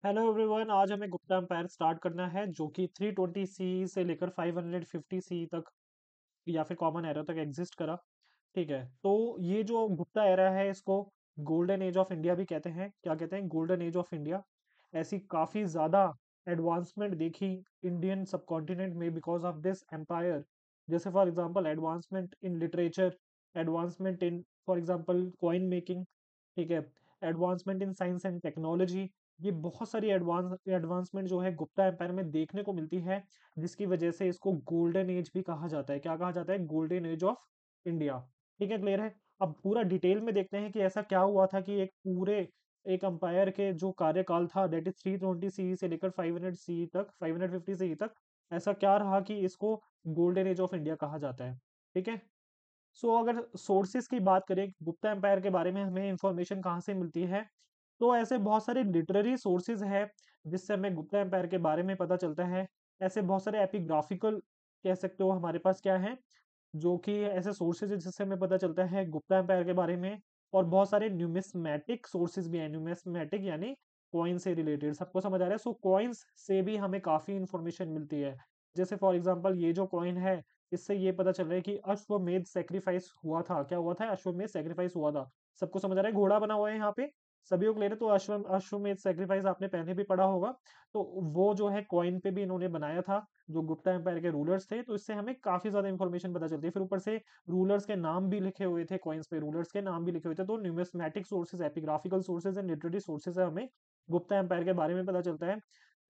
Hello everyone, आज हमें Gupta empire start करना है जो कि 320 सी से लेकर 550 सी तक या फिर कॉमन एरा तक एग्जिस्ट करा। ठीक है, तो ये जो गुप्ता एरा है इसको गोल्डन एज ऑफ इंडिया भी कहते हैं। क्या कहते हैं? Golden age of India. ऐसी काफ़ी ज़्यादा एडवांसमेंट देखी इंडियन सबकॉन्टिनेंट में बिकॉज ऑफ दिस एम्पायर। जैसे for example advancement in literature, advancement in for example coin making. ठीक है, advancement in science and technology. ये बहुत सारी एडवांसमेंट जो है गुप्ता एम्पायर में देखने को मिलती है, जिसकी वजह से इसको गोल्डन एज भी कहा जाता है। क्या कहा जाता है? Golden age of India. ठीक है, क्लियर है। अब पूरा डिटेल में देखते हैं कि ऐसा क्या हुआ था कि एक पूरे एक अंपायर के जो कार्यकाल था दैट इज 320 सी से लेकर 500 सी तक, 550 सी तक, ऐसा क्या रहा कि इसको गोल्डन एज ऑफ इंडिया कहा जाता है। ठीक है, सो अगर सोर्सेस की बात करें गुप्ता एम्पायर के बारे में हमें इंफॉर्मेशन कहाँ से मिलती है, तो ऐसे बहुत सारे लिटरेरी सोर्सेज है जिससे हमें गुप्ता एम्पायर के बारे में पता चलता है। ऐसे बहुत सारे एपिग्राफिकल कह सकते हो हमारे पास क्या है, जो कि ऐसे सोर्सेज है जिससे हमें पता चलता है गुप्ता एम्पायर के बारे में। और बहुत सारे न्यूमिस्मैटिक सोर्सेज भी हैं। न्यूमिस्मैटिक यानी कॉइन से रिलेटेड। सबको समझ आ रहा है? सो कॉइन्स से भी हमें काफ़ी इंफॉर्मेशन मिलती है। जैसे फॉर एग्जांपल ये जो कॉइन है, इससे ये पता चल रहा है कि अश्वमेध सेक्रीफाइस हुआ था। क्या हुआ था? अश्वमेध सेक्रीफाइस हुआ था। सबको समझ आ रहा है? घोड़ा बना हुआ है यहाँ पे, सभी को क्लियर है। तो अश्वमेध सेक्रीफाइस आपने पहले भी पढ़ा होगा। तो वो जो है कॉइन पे भी इन्होंने बनाया था, जो गुप्ता एम्पायर के रूलर्स थे। तो इससे हमें काफी ज्यादा इंफॉर्मेशन पता चलती है। फिर ऊपर से रूलर्स के नाम भी लिखे हुए थे कॉइन्स पे, रूलर्स के नाम भी लिखे हुए थे। तो numismatic sources, epigraphical sources and literary sources है, हमें गुप्ता एम्पायर के बारे में पता चलता है।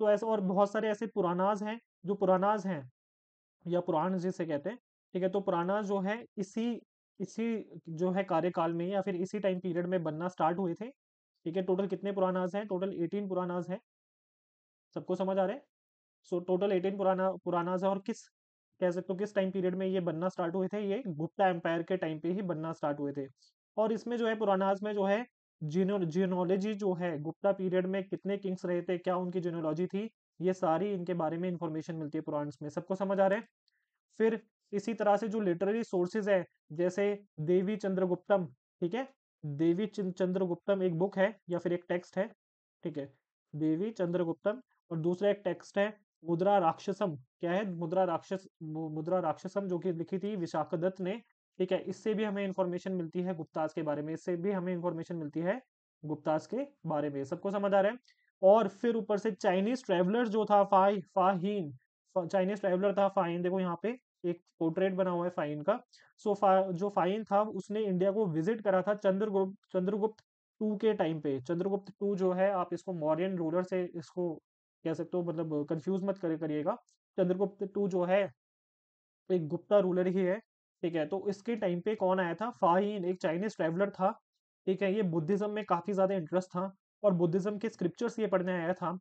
तो ऐसे और बहुत सारे ऐसे पुरानाज हैं, जो पुरानाज हैं या पुराण जिसे कहते हैं। ठीक है, तो पुराना जो है इसी इसी जो है कार्यकाल में या फिर इसी टाइम पीरियड में बनना स्टार्ट हुए थे। ठीक है, टोटल कितने पुरानाज हैं? टोटल 18 पुरानाज हैं। सबको समझ आ रहा है? सो टोटल 18 पुरानाज है। और किस कह सकते हो किस टाइम पीरियड में ये बनना स्टार्ट हुए थे? ये गुप्ता एम्पायर के टाइम पे ही बनना स्टार्ट हुए थे। और इसमें जो है पुरानाज में जो है जियोलॉजी जो है, गुप्ता पीरियड में कितने किंग्स रहे थे, क्या उनकी जियोलॉजी थी, ये सारी इनके बारे में इंफॉर्मेशन मिलती है पुराण में। सबको समझ आ रहा है? फिर इसी तरह से जो लिटरेरी सोर्सेज है, जैसे देवी चंद्रगुप्तम। ठीक है, देवी चंद्रगुप्तम एक बुक है या फिर एक टेक्स्ट है। ठीक है, देवी चंद्रगुप्तम। और दूसरा एक टेक्स्ट है मुद्रा राक्षसम। क्या है? मुद्रा राक्षसम, जो कि लिखी थी विशाखदत्त ने। ठीक है, इससे भी हमें इंफॉर्मेशन मिलती है गुप्ताज के बारे में। इससे भी हमें इंफॉर्मेशन मिलती है गुप्ताज के बारे में। सबको समझ आ रहा है? और फिर ऊपर से चाइनीज ट्रेवलर जो था फाहीन, चाइनीज ट्रैवलर था फाइन। देखो यहाँ पे एक पोर्ट्रेट बना हुआ है फाइन का। जो फाइन था उसने इंडिया को विजिट करा था चंद्रगुप्त टू के टाइम पे। चंद्रगुप्त टू जो है, आप इसको मौर्यन रूलर से इसको कह सकते हो, मतलब कंफ्यूज मत करिएगा। चंद्रगुप्त टू जो है एक गुप्ता रूलर ही है। ठीक है, तो इसके टाइम पे कौन आया था? फाहीन, एक चाइनीज ट्रैवलर था। ठीक है, ये बुद्धिज्म में काफी ज्यादा इंटरेस्ट था और बुद्धिज्म के स्क्रिप्चर्स ये पढ़ने आया था।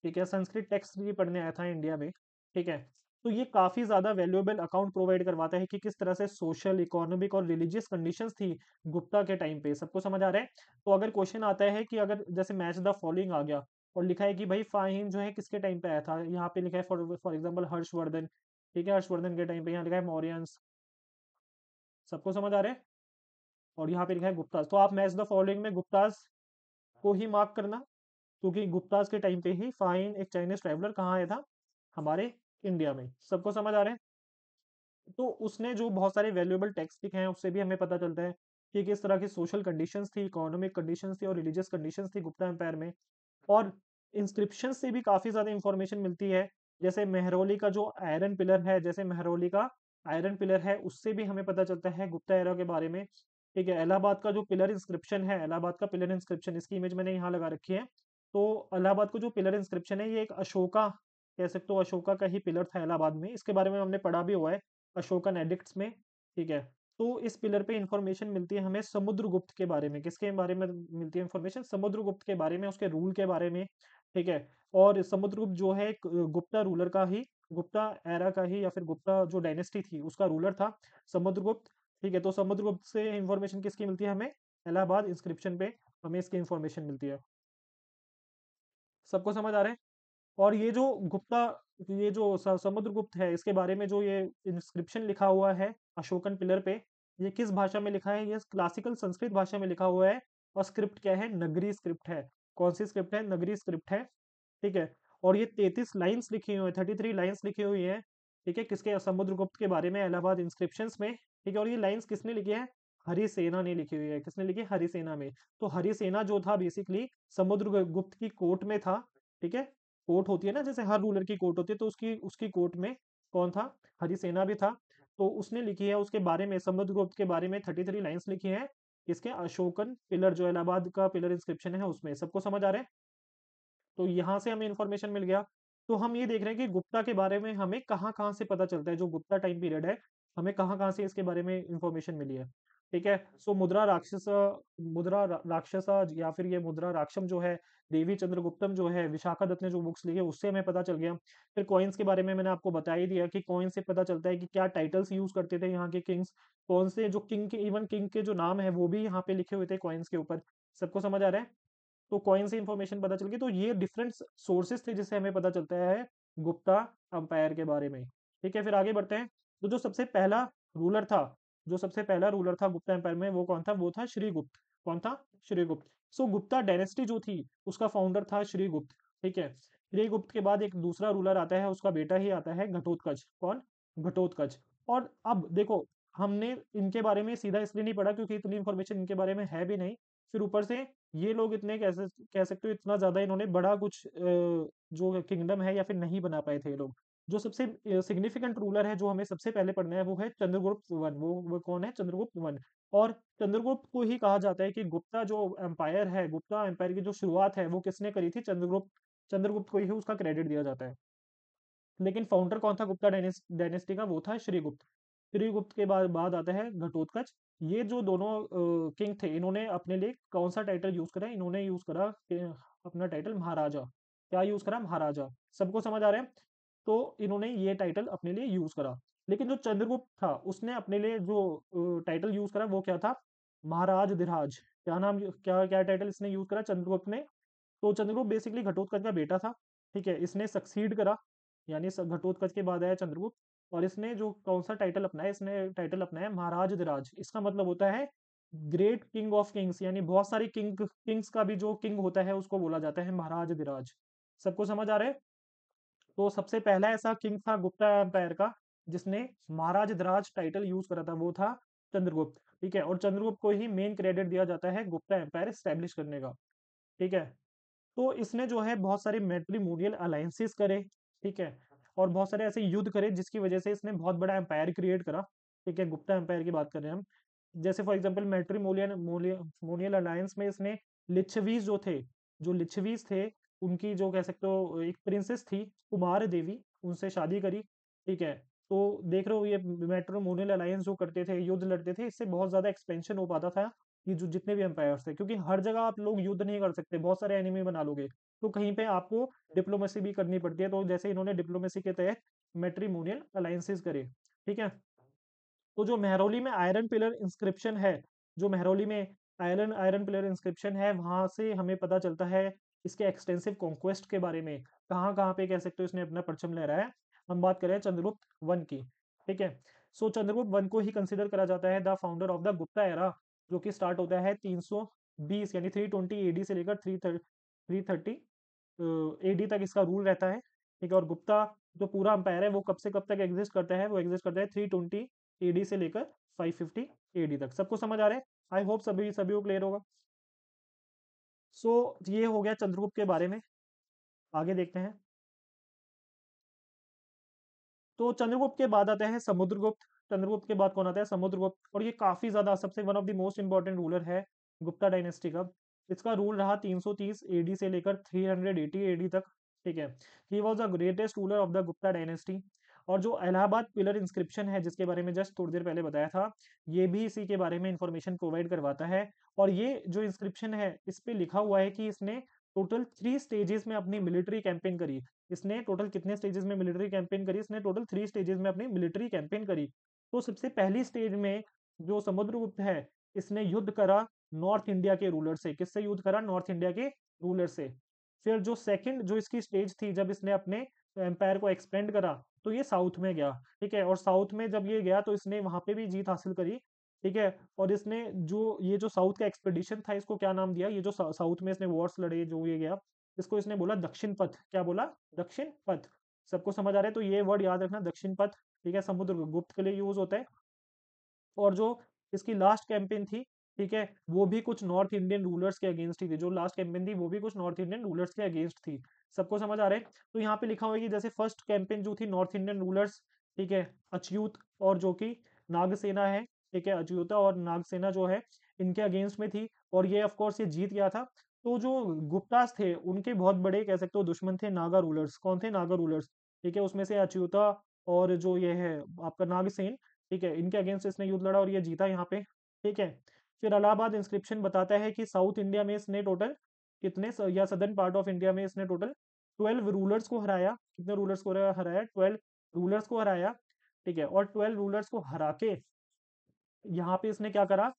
ठीक है, संस्कृत टेक्स्ट ये पढ़ने आया था इंडिया में। ठीक है, तो ये काफी ज्यादा वैल्यूएबल अकाउंट प्रोवाइड करवाता है कि किस तरह से सोशल, इकोनॉमिक और रिलीजियस कंडीशंस थी गुप्ता के टाइम पे। सबको समझ आ रहा है? तो अगर क्वेश्चन आता है कि अगर जैसे मैच द फॉलोइंग आ गया और लिखा है कि भाई फाहीन जो है किसके टाइम पे आया था, यहाँ पे लिखा है फॉर एग्जाम्पल हर्षवर्धन। ठीक है, हर्षवर्धन के टाइम पे, यहाँ लिखा है मौर्यंस। सबको समझ आ रहा है? और यहाँ पे लिखा है गुप्तास। तो आप मैच द फॉलोइंग में गुप्तास को ही मार्क करना, क्योंकि गुप्तास के टाइम पे ही फाइन एक चाइनीज ट्रैवलर कहाँ आया था? हमारे इंडिया में। सबको समझ आ रहा है? तो उसने जो बहुत सारे वैल्यूएबल टेक्स्ट लिखे हैं उससे भी हमें पता चलता है कि किस तरह की सोशल कंडीशंस थी, इकोनॉमिक कंडीशंस थी और रिलीजियस कंडीशंस थी गुप्ता एम्पायर में। और इंस्क्रिप्शन से भी काफी ज्यादा इंफॉर्मेशन मिलती है। जैसे मेहरौली का जो आयरन पिलर है, जैसे मेहरौली का आयरन पिलर है, उससे भी हमें पता चलता है गुप्ता एरा के बारे में। ठीक है, इलाहाबाद का जो पिलर इंस्क्रिप्शन है, इलाहाबाद का पिलर इंस्क्रिप्शन, इसकी इमेज मैंने यहाँ लगा रखी है। तो इलाहाबाद का जो पिलर इंस्क्रिप्शन है, ये एक अशोका कह सकते हो, अशोका का ही पिलर था इलाहाबाद में। इसके बारे में हमने पढ़ा भी हुआ है अशोकन एडिक्ट्स में। ठीक है, तो इस पिलर पे इंफॉर्मेशन मिलती है हमें समुद्रगुप्त के बारे में। किसके बारे में मिलती है इंफॉर्मेशन? समुद्रगुप्त के बारे में, उसके रूल के बारे में। ठीक है, और समुद्रगुप्त जो है एक गुप्ता रूलर का ही, गुप्ता एरा का ही या फिर गुप्ता जो डायनेस्टी थी उसका रूलर था समुद्रगुप्त। ठीक है, तो समुद्रगुप्त से इंफॉर्मेशन किसकी मिलती है हमें? इलाहाबाद इंस्क्रिप्शन पे हमें इसकी इंफॉर्मेशन मिलती है। सबको समझ आ रहा है? और ये जो गुप्ता, ये जो समुद्रगुप्त है, इसके बारे में जो ये इंस्क्रिप्शन लिखा हुआ है अशोकन पिलर पे, ये किस भाषा में लिखा है? ये क्लासिकल संस्कृत भाषा में लिखा हुआ है। और स्क्रिप्ट क्या है? नगरी स्क्रिप्ट है। कौन सी स्क्रिप्ट है? नगरी स्क्रिप्ट है। ठीक है। और ये 33 लाइन्स लिखी हुई है, 33 लाइन्स लिखी हुई हैं, ठीक है, किसके, समुद्रगुप्त के बारे में इलाहाबाद इंस्क्रिप्शंस में, ठीक है। और ये लाइन्स किसने लिखी है? हरिसेना ने लिखी हुई है। किसने लिखी है? हरिसेना में। तो हरिसेना जो था बेसिकली समुद्रगुप्त की कोर्ट में था, ठीक है। कोर्ट होती है ना, जैसे हर रूलर की कोर्ट होती है, तो उसकी उसकी कोर्ट में कौन था? हरिसेना भी था। तो उसने लिखी है उसके बारे में, समुद्रगुप्त के बारे में 33 लाइन्स लिखी हैं। इसके अशोकन पिलर, जो इलाहाबाद का पिलर इंस्क्रिप्शन है उसमें। सबको समझ आ रहा है? तो यहाँ से हमें इन्फॉर्मेशन मिल गया। तो हम ये देख रहे हैं कि गुप्ता के बारे में हमें कहाँ-कहाँ से पता चलता है, जो गुप्ता टाइम पीरियड है, हमें कहाँ-कहाँ से इसके बारे में इन्फॉर्मेशन मिली है। ठीक है? सो मुद्रा राक्षसा या फिर ये मुद्रा राक्षम जो है, देवी चंद्रगुप्तम जो है, विशाखा दत्त ने जो बुक्स लिखी है उससे हमें पता चल गया। फिर कॉइन्स के बारे में मैंने आपको बता ही दिया कि कॉइन से पता चलता है कि क्या टाइटल्स यूज़ करते थे यहाँ के किंग्स, कौन से जो किंग के, इवन किंग के जो नाम है वो भी यहाँ पे लिखे हुए थे कॉइन्स के ऊपर। सबको समझ आ रहा है? तो कॉइन से इंफॉर्मेशन पता चल गई। तो ये डिफरेंट सोर्सेस थे जिससे हमें पता चलता है गुप्ता अंपायर के बारे में। ठीक है, फिर आगे बढ़ते हैं। तो जो सबसे पहला रूलर था, जो सबसे पहला रूलर था गुप्ता एम्पायर में, वो कौन था? वो था श्रीगुप्त। कौन था? श्रीगुप्त। सो गुप्ता डायनेस्टी जो थी उसका फाउंडर था श्रीगुप्त। ठीक है। श्रीगुप्त के बाद एक दूसरा रूलर आता है, उसका बेटा ही आता है घटोत्कच। कौन? घटोत्कच। और अब देखो, हमने इनके बारे में सीधा इसलिए नहीं पढ़ा क्योंकि इतनी इंफॉर्मेशन इनके बारे में है भी नहीं। फिर ऊपर से ये लोग इतने, कैसे कह सकते हो, इतना ज़्यादा इन्होंने बड़ा कुछ जो किंगडम है या फिर नहीं बना पाए थे ये लोग। जो सबसे सिग्निफिकेंट रूलर है जो हमें सबसे पहले पढ़ना है वो है चंद्रगुप्त वन। वो कौन है? चंद्रगुप्त वन। और चंद्रगुप्त को ही कहा जाता है कि गुप्ता जो एम्पायर है, गुप्ता एम्पायर की जो शुरुआत है वो किसने करी थी? चंद्रगुप्त। चंद्रगुप्त को ही उसका क्रेडिट दिया जाता है। लेकिन फाउंडर कौन था गुप्ता डायनेस्टी का? वो था श्रीगुप्त। श्रीगुप्त के बाद आता है घटोत्कच। ये जो दोनों किंग थे, इन्होंने अपने लिए कौन सा टाइटल यूज करा? इन्होंने यूज करा अपना टाइटल महाराजा। क्या यूज करा? महाराजा। सबको समझ आ रहा है? तो इन्होंने ये टाइटल अपने लिए यूज करा। लेकिन जो चंद्रगुप्त था उसने अपने लिए जो टाइटल यूज करा वो क्या था? महाराज धिराज। क्या नाम, क्या क्या टाइटल इसने यूज करा चंद्रगुप्त ने? तो चंद्रगुप्त बेसिकली घटोत्कच का बेटा था। ठीक है, इसने सक्सीड करा, यानी घटोत्कच के बाद आया चंद्रगुप्त। और इसने जो कौन सा टाइटल अपनाया? इसने टाइटल अपनाया महाराज धिराज। इसका मतलब होता है ग्रेट किंग ऑफ किंग्स, यानी बहुत सारी किंग्स का भी जो किंग होता है उसको बोला जाता है महाराज धिराज। सबको समझ आ रहा है? तो सबसे पहला ऐसा किंग था गुप्ता एम्पायर का जिसने महाराज धिराज टाइटल यूज करा था, वो था चंद्रगुप्त। ठीक है, और चंद्रगुप्त को ही मेन क्रेडिट दिया जाता है गुप्ता एम्पायर स्टैब्लिश करने का। ठीक है। तो इसने जो है बहुत सारे मैट्रिमोनियल अलायंसेस करे। ठीक है। और बहुत सारे ऐसे युद्ध करे जिसकी वजह से इसने बहुत बड़ा एम्पायर क्रिएट करा। ठीक है, गुप्ता एम्पायर की बात कर रहे हैं हम। जैसे फॉर एग्जांपल मैट्रिमोनियल मोनियल अलायंस में इसने लिच्छवीज जो थे, जो लिच्छवीज थे, उनकी जो कह सकते हो एक प्रिंसेस थी कुमार देवी, उनसे शादी करी। ठीक है। तो देख रहे हो ये मैट्रिमोनियल अलायंस जो करते थे, युद्ध लड़ते थे, इससे बहुत ज्यादा एक्सपेंशन हो पाता था। ये जो जितने भी एम्पायर्स थे, क्योंकि हर जगह आप लोग युद्ध नहीं कर सकते, बहुत सारे एनिमी बना लोगे, तो कहीं पे आपको डिप्लोमेसी भी करनी पड़ती है। तो जैसे इन्होंने डिप्लोमेसी के तहत मैट्रिमोनियल अलायंसेस करे। ठीक है। तो जो मेहरौली में आयरन पिलर इंस्क्रिप्शन है, जो मेहरौली में आयरन आयरन पिलर इंस्क्रिप्शन है, वहां से हमें पता चलता है इसके एक्सटेंसिव कॉन्क्वेस्ट के बारे में। कहाँ कहाँ पे कह सकते हो इसने अपना परचम लहराया है। हम बात करें चंद्रगुप्त वन की। ठीक है। सो चंद्रगुप्त वन को ही कंसिडर करा जाता है the founder of the Gupta era, जो कि स्टार्ट होता है 320 यानी 320 एडी से लेकर 330 एडी तक इसका रूल रहता है। ठीक है। और गुप्ता जो पूरा अंपायर है वो कब से कब तक एग्जिस्ट करता है? वो एग्जिस्ट करता है 320 एडी से लेकर 550 एडी तक। सबको समझ आ रहा है? आई होप सभी सभी को क्लियर होगा। सो ये हो गया चंद्रगुप्त के बारे में। आगे देखते हैं। तो चंद्रगुप्त के बाद आते हैं समुद्रगुप्त। चंद्रगुप्त के बाद कौन आता है? समुद्रगुप्त। और ये काफी ज्यादा सबसे one of the most important ruler है गुप्ता डायनेस्टी का। इसका रूल रहा 330 एडी से लेकर 380 एडी तक। ठीक है। He was the greatest ruler of the Gupta dynasty. और जो इलाहाबाद पिलर इंस्क्रिप्शन है जिसके बारे में जस्ट थोड़ी देर पहले बताया था, ये भी इसी के बारे में इंफॉर्मेशन प्रोवाइड करवाता है। और ये जो इंस्क्रिप्शन है इस पे लिखा हुआ है कि इसने टोटल 3 स्टेजेस में अपनी मिलिट्री कैंपेन करी। इसने टोटल कितने स्टेजेस में मिलिट्री कैंपेन करी? इसने टोटल 3 स्टेजेस में अपनी मिलिट्री कैंपेन करी। तो सबसे पहली स्टेज में जो समुद्रगुप्त है, इसने युद्ध करा नॉर्थ इंडिया के रूलर से। किससे युद्ध करा? नॉर्थ इंडिया के रूलर से। फिर जो सेकंड जो इसकी स्टेज थी, जब इसने अपने एम्पायर को एक्सपेंड करा, तो ये साउथ में गया। ठीक है। और साउथ में जब ये गया तो इसने वहां पे भी जीत हासिल करी। ठीक है। और इसने जो ये जो साउथ का एक्सपेडिशन था, इसको क्या नाम दिया? ये जो साउथ में इसने वॉर्स लड़े, जो ये गया, इसको इसने बोला दक्षिण पथ। क्या बोला? दक्षिण पथ। सबको समझ आ रहा है? तो ये वर्ड याद रखना, दक्षिण पथ। ठीक है, समुद्रगुप्त के लिए यूज होता है। और जो इसकी लास्ट कैंपेन थी, ठीक है, वो भी कुछ नॉर्थ इंडियन रूलर्स के अगेंस्ट ही थी। जो लास्ट कैंपेन थी वो भी कुछ नॉर्थ इंडियन रूलर्स के अगेंस्ट थी। सबको समझ आ रहा है? तो यहाँ पे लिखा हुआ है कि जैसे फर्स्ट कैंपेन जो थी नॉर्थ इंडियन रूलर्स, ठीक है, अच्युत और जो कि नागसेना है, ठीक है, अच्युता और नागसेना जो है इनके अगेंस्ट में थी, और ये ऑफ कोर्स ये जीत गया था। तो जो गुप्तास थे उनके बहुत बड़े कह सकते हो दुश्मन थे नागा रूलर्स। कौन थे? नागा रूलर्स। ठीक है, उसमें से अच्युता और जो ये है आपका नागसेन, ठीक है, इनके अगेंस्ट इसने युद्ध लड़ा और ये जीता यहाँ पे। ठीक है, फिर इलाहाबाद इंस्क्रिप्शन बताता है कि साउथ इंडिया में इसने टोटल कितने या सदर्न पार्ट ऑफ इंडिया में इसने टोटल 12 रूलर्स को हराया। कितने रूलर्स को हराया? 12 रूलर्स को हराया। ठीक है, और 12 रूलर्स को हरा के यहाँ पे इसने क्या करा?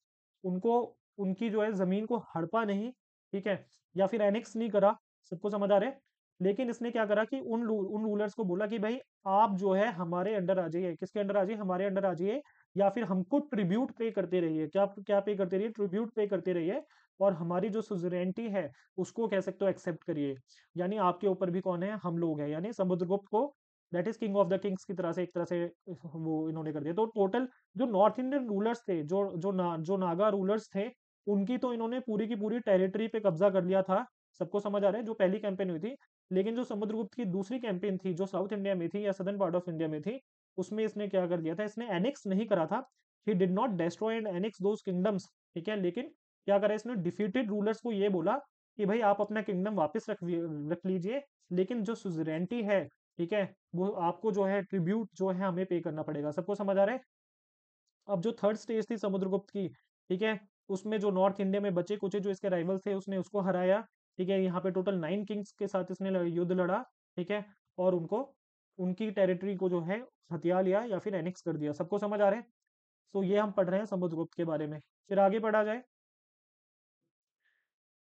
उनको उनकी जो है जमीन को हड़पा नहीं, ठीक है, या फिर एनेक्स नहीं करा। सबको समझ आ रहा है? लेकिन इसने क्या करा कि उन रूलर्स को बोला कि भाई आप जो है हमारे अंडर आ जाइए। किसके अंडर आ जाइए? हमारे अंडर आ जाइए, या फिर हमको ट्रिब्यूट पे करते रहिए। क्या क्या पे करते रहिए? ट्रिब्यूट पे करते रहिए, और हमारी जो सुजरेनिटी है उसको कह सकते हो एक्सेप्ट करिए। यानी आपके ऊपर भी कौन है? हम लोग हैं। यानी समुद्रगुप्त को that is king of the Kings की तरह से एक तरह से वो इन्होंने कर दिया। तो टोटल जो नॉर्थ इंडियन रूलर्स थे, जो नागा रूलर्स थे, उनकी तो इन्होंने पूरी की पूरी टेरिटरी पे कब्जा कर लिया था। सबको समझ आ रहा है? जो पहली कैंपेन हुई थी। लेकिन जो समुद्रगुप्त की दूसरी कैंपेन थी जो साउथ इंडिया में थी या सदर्न पार्ट ऑफ इंडिया में थी, उसमें इसने क्या कर दिया था? इसने एनेक्स नहीं करा था। He did not destroy and annex those kingdoms. ठीक है, लेकिन क्या करा इसने? डिफीटेड रूलर्स को ये बोला कि भाई आप अपना किंगडम वापस रख लीजिए, लेकिन जो सुजरेनिटी है, ठीक है, वो आपको जो है ट्रिब्यूट जो है हमें पे करना पड़ेगा। सबको समझ आ रहा है? अब जो थर्ड स्टेज थी समुद्रगुप्त की, ठीक है, उसमें जो नॉर्थ इंडिया में बचे कुचे जो इसके राइवल्स थे उसने उसको हराया। ठीक है, यहाँ पे टोटल 9 किंग्स के साथ इसने युद्ध लड़ा। ठीक है, और उनको उनकी टेरिटरी को जो है हथिया लिया या फिर एनेक्स कर दिया। सबको समझ आ रहा है? तो ये हम पढ़ रहे हैं समुद्रगुप्त के बारे में। फिर आगे पढ़ा जाए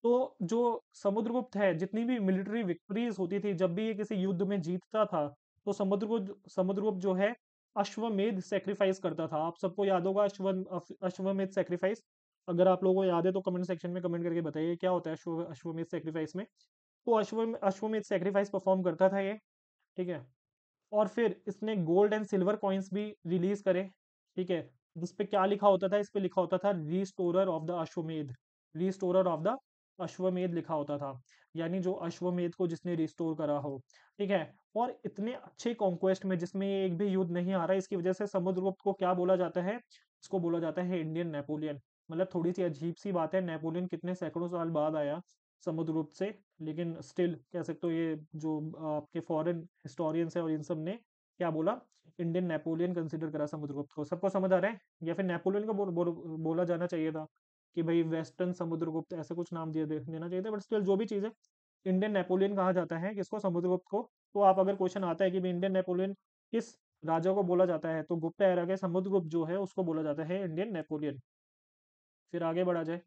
तो जो समुद्रगुप्त है, जितनी भी मिलिट्री विक्ट्रीज होती थी, जब भी ये किसी युद्ध में जीतता था, तो समुद्रगुप्त जो है अश्वमेध सेक्रीफाइस करता था। आप सबको याद होगा अश्वमेध सेक्रीफाइस। अगर आप लोगों को याद है तो कमेंट सेक्शन में कमेंट करके बताइए क्या होता है अश्वमेध सेक्रीफाइस में। तो अश्वमेध सेक्रीफाइस परफॉर्म करता था ये। ठीक है, और फिर इसने गोल्ड एंड सिल्वर कॉइन्स भी रिलीज करे। ठीक है, जिसपे क्या लिखा होता था? इस पे लिखा होता था रिस्टोरर ऑफ द अश्वमेध। रिस्टोरर ऑफ द अश्वमेध लिखा होता था, यानी जो अश्वमेध को जिसने रिस्टोर करा हो। ठीक है, और इतने अच्छे कॉन्क्वेस्ट में जिसमें एक भी युद्ध नहीं आ रहा, इसकी वजह से समुद्रगुप्त को क्या बोला जाता है? इसको बोला जाता है इंडियन नेपोलियन। मतलब थोड़ी सी अजीब सी बात है, नेपोलियन कितने सैकड़ों साल बाद आया समुद्रगुप्त से, लेकिन स्टिल कह सकते हो ये जो आपके फॉरेन हिस्टोरियंस है और इन सब ने क्या बोला? इंडियन नेपोलियन कंसिडर करा समुद्रगुप्त को। सबको समझ आ रहा है? या फिर नेपोलियन को बोला जाना चाहिए था कि भाई वेस्टर्न समुद्रगुप्त, ऐसे कुछ नाम देना चाहिए था, बट स्टिल जो भी चीज़ है, इंडियन नेपोलियन कहा जाता है किसको? समुद्रगुप्त को। तो आप अगर क्वेश्चन आता है कि भाई इंडियन नेपोलियन किस राजा को बोला जाता है, तो गुप्ता एरा के समुद्रगुप्त जो है उसको बोला जाता है इंडियन नेपोलियन। फिर आगे बढ़ा जाए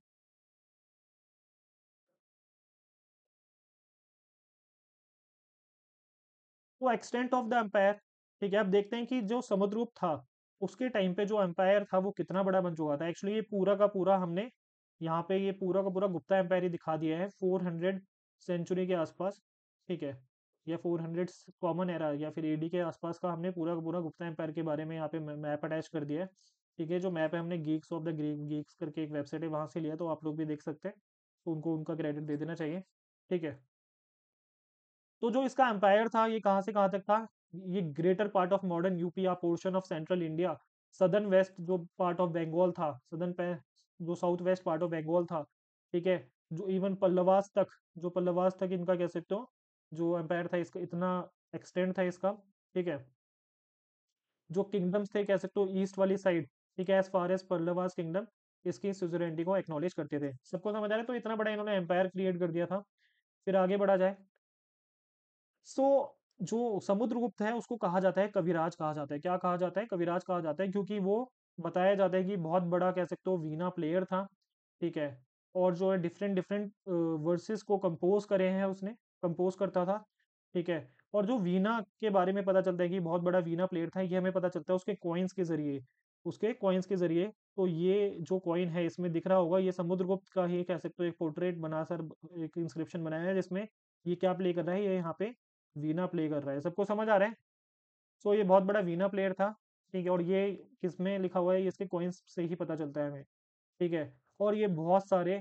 तो एक्सटेंट ऑफ द एम्पायर। ठीक है, अब देखते हैं कि जो समुद्रगुप्त था उसके टाइम पे जो एम्पायर था वो कितना बड़ा बन चुका था। एक्चुअली ये पूरा का पूरा हमने यहाँ पे ये पूरा का पूरा गुप्ता एम्पायर ही दिखा दिया है 400 सेंचुरी के आसपास। ठीक है, या 400 कॉमन एरा या फिर एडी के आसपास का हमने पूरा का पूरा गुप्ता एम्पायर के बारे में यहाँ पे मैप अटैच कर दिया है। ठीक है, जो मैप है हमने गीक्स ऑफ द गीक्स करके एक वेबसाइट है वहां से लिया, तो आप लोग भी देख सकते हैं, तो उनको उनका क्रेडिट दे देना चाहिए। ठीक है, तो जो इसका एम्पायर था ये कहाँ से कहाँ तक था? ये greater part of modern UP या portion of central India, southern west जो पार्ट ऑफ बंगाल था, जो south west part of Bengal था। ठीक है, जो इवन पल्लवास तक, जो पल्लवास तक इनका कह सकते हो जो एम्पायर था इसका इतना एक्सटेंड था इसका। ठीक है, जो किंगडम्स थे कह सकते हो ईस्ट वाली साइड, ठीक है, as far as Pallavas kingdom इसकी सुजरेनिटी को एक्नॉलेज करते थे। सबको समझ आ रहा है? तो इतना बड़ा इन्होंने एम्पायर क्रिएट कर दिया था। फिर आगे बढ़ा जाए सो जो समुद्रगुप्त है उसको कहा जाता है कविराज कहा जाता है। क्या कहा जाता है? कविराज कहा जाता है, क्योंकि वो बताया जाता है कि बहुत बड़ा कह सकते हो वीणा प्लेयर था। ठीक है, और जो है डिफरेंट डिफरेंट वर्सेस को कंपोज करे हैं उसने, कंपोज करता था। ठीक है, और जो वीणा के बारे में पता चलता है कि बहुत बड़ा वीणा प्लेयर था, ये हमें पता चलता है उसके कॉइन्स के जरिए, उसके कॉइन्स के जरिए। तो ये जो कॉइन है इसमें दिख रहा होगा, ये समुद्रगुप्त का ही कह सकते हो एक पोर्ट्रेट बना सर, एक इंस्क्रिप्शन बनाया है जिसमें ये क्या प्ले कर रहा है, ये यहाँ पे वीणा प्ले कर रहा है। सबको समझ आ रहा है? सो ये बहुत बड़ा वीणा प्लेयर था, ठीक है। और ये किसमें लिखा हुआ है, ये इसके कॉइन्स से ही पता चलता है हमें, ठीक है। और ये बहुत सारे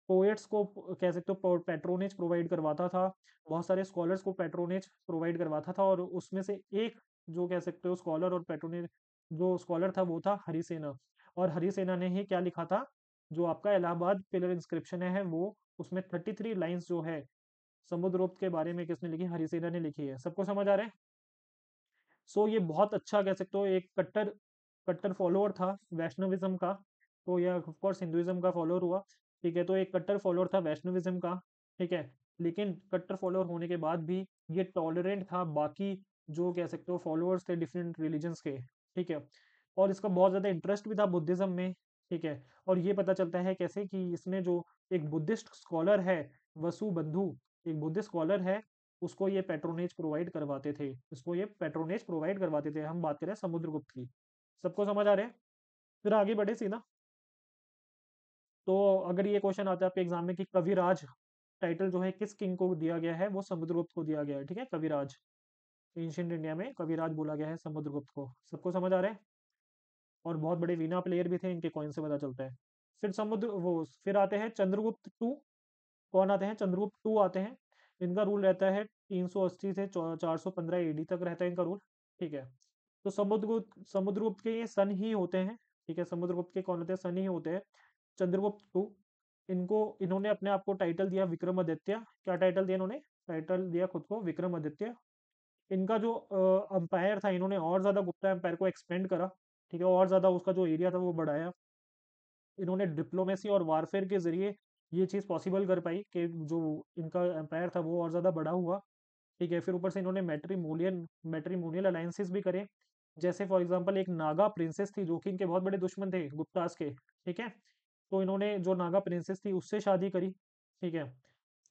पोएट्स को कह सकते हो पैट्रोनेज प्रोवाइड करवाता था, बहुत सारे स्कॉलर्स को पैट्रोनेज प्रोवाइड करवाता था। और उसमें से एक जो कह सकते हो स्कॉलर और पैट्रोनेज जो स्कॉलर था वो था हरिसेना। और हरिसेना ने ही क्या लिखा था, जो आपका इलाहाबाद पिलर इंस्क्रिप्शन है वो, उसमें 33 लाइंस जो है समुद्रगुप्त के बारे में किसने लिखी, हरिसेना ने लिखी है। सबको समझ आ रहा है? सो ये बहुत अच्छा कह सकते हो एक कट्टर कट्टर फॉलोअर था वैष्णविज्म का। तो यह ऑफ कोर्स हिंदुइज्म का फॉलोअर हुआ, ठीक है। तो एक कट्टर फॉलोअर था वैष्णविज्म का, ठीक है। लेकिन कट्टर फॉलोअर होने के बाद भी ये टॉलरेंट था बाकी जो कह सकते हो फॉलोअर्स थे डिफरेंट रिलीजन्स के, ठीक है। और इसका बहुत ज़्यादा इंटरेस्ट भी था बुद्धिज्म में, ठीक है। और ये पता चलता है कैसे कि इसने जो एक बुद्धिस्ट स्कॉलर है वसु बंधु, एक बुद्धिस्ट स्कॉलर है, उसको ये पैट्रोनेज प्रोवाइड करवाते थे, उसको ये पैट्रोनेज प्रोवाइड करवाते थे। हम बात करें समुद्रगुप्त की। सबको समझ आ रहे हैं? फिर आगे बढ़े सीधा। तो अगर ये क्वेश्चन आता है आपके एग्जाम में कि कविराज टाइटल जो है किस किंग को दिया गया है, वो समुद्रगुप्त को दिया गया है, ठीक है। कविराज, एंशियंट इंडिया में कविराज बोला गया है समुद्रगुप्त को। सबको समझ आ रहा है? और बहुत बड़े वीणा प्लेयर भी थे, इनके कॉइन से पता चलता है। फिर समुद्र वो फिर आते हैं चंद्रगुप्त टू। कौन आते हैं? चंद्रगुप्त टू आते हैं। इनका रूल रहता है 380 से 415 एडी तक रहता है इनका रूल, ठीक है। तो समुद्रगुप्त के ये सन ही होते हैं, ठीक है। समुद्रगुप्त के कौन होते हैं? सन ही होते हैं। चंद्रगुप्त टू, इनको इन्होंने अपने आप को टाइटल दिया विक्रमादित्य। क्या टाइटल दिया इन्होंने? टाइटल दिया खुद को विक्रमादित्य। इनका जो अंपायर था, इन्होंने और ज्यादा गुप्ता एम्पायर को एक्सपेंड करा, ठीक है। और ज्यादा उसका जो एरिया था वो बढ़ाया। इन्होंने डिप्लोमेसी और वारफेयर के जरिए ये चीज़ पॉसिबल कर पाई कि जो इनका एम्पायर था वो और ज़्यादा बड़ा हुआ, ठीक है। फिर ऊपर से इन्होंने मैट्रिमोनियल अलायंसेस भी करे। जैसे फॉर एग्जांपल एक नागा प्रिंसेस थी जो कि इनके बहुत बड़े दुश्मन थे गुप्तास के, ठीक है। तो इन्होंने जो नागा प्रिंसेस थी उससे शादी करी, ठीक है।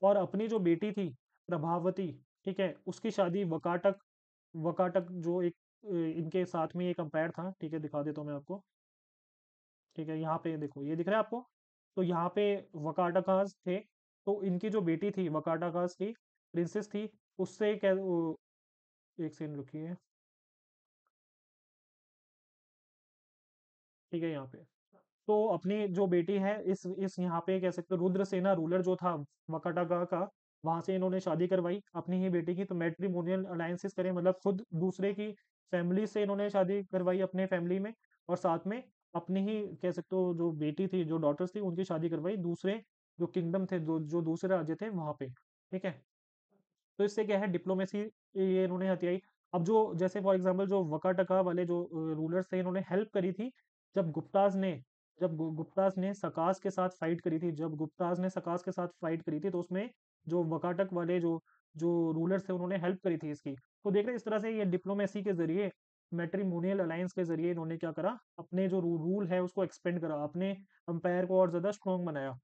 और अपनी जो बेटी थी प्रभावती, ठीक है, उसकी शादी वकाटक वकाटक जो एक इनके साथ में एक अंपायर था, ठीक है। दिखा देता हूँ मैं आपको, ठीक है। यहाँ पे देखो, ये दिख रहा है आपको? तो यहाँ पे वकाटकास थे, तो इनकी जो बेटी थी वकाटकास की प्रिंसेस थी, उससे क्या एक सेकंड रुकिए, ठीक है। यहाँ पे तो अपनी जो बेटी है इस यहाँ पे कह सकते हो रुद्रसेना रूलर जो था वकाटका का, वहां से इन्होंने शादी करवाई अपनी ही बेटी की। तो मैट्रिमोनियल अलायंसेस करें मतलब खुद दूसरे की फैमिली से इन्होंने शादी करवाई अपने फैमिली में, और साथ में अपनी ही कह सकते हो जो बेटी थी जो डॉटर्स थी उनकी शादी करवाई दूसरे जो किंगडम थे जो दूसरे राज्य थे वहां पे, ठीक है। तो इससे क्या है डिप्लोमेसी ये इन्होंने हथियाई। अब जो जैसे फॉर एग्जांपल जो वकाटका वाले जो रूलर्स थे इन्होंने हेल्प करी थी जब गुप्ताज ने सकास के साथ फाइट करी थी। जब गुप्ताज ने सकास के साथ फाइट करी थी तो उसमें जो वकाटक वाले जो जो रूलर्स थे उन्होंने हेल्प करी थी इसकी। तो देख रहे हैं इस तरह से ये डिप्लोमेसी के जरिए मैट्रिमोनियल अलायंस के जरिए इन्होंने क्या करा, अपने जो रूल है उसको एक्सपेंड करा, अपने अंपायर को और ज्यादा स्ट्रॉन्ग बनाया।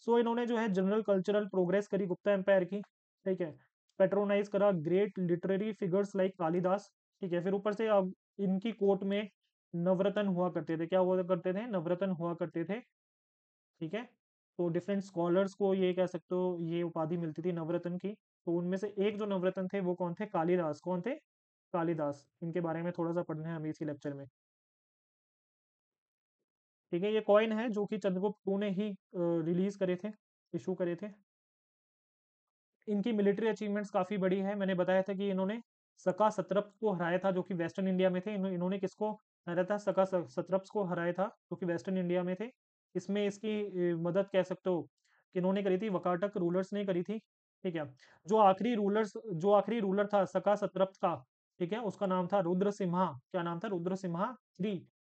सो इन्होंने जो है जनरल कल्चरल प्रोग्रेस करी गुप्ता एम्पायर की, ठीक है। पेट्रोनाइज करा great literary figures like Kalidas, ठीक है। फिर ऊपर से अब इनकी कोर्ट में नवरत्न हुआ करते थे। क्या हुआ करते थे? नवरत्न हुआ करते थे, ठीक है। तो डिफरेंट स्कॉलर्स को ये कह सकते हो ये उपाधि मिलती थी नवरत्न की। तो उनमें से एक जो नवरत्न थे वो कौन थे? कालिदास। कौन थे? कालिदास। इनके बारे में थोड़ा सा पढ़ना है हमें इसी लेक्चर में, ठीक है। ये कॉइन है जो कि चंद्रगुप्त टू ने ही रिलीज करे थे, इशू करे थे। इनकी मिलिट्री अचीवमेंट्स काफ़ी बड़ी है। मैंने बताया था कि इन्होंने सका सत्रप्त को हराया था जो कि वेस्टर्न इंडिया में थे। इन्होंने किसको हराया था? सत्रप्त को हराया था जो कि वेस्टर्न इंडिया में थे। इसमें इसकी मदद कह सकते हो कि इन्होंने करी थी, वकाटक रूलर्स ने करी थी, ठीक है। जो आखिरी रूलर था सका सत्रप्त का, ठीक है, उसका नाम था रुद्र सिम्हा। क्या नाम था? रुद्र सिम्हा थ्री।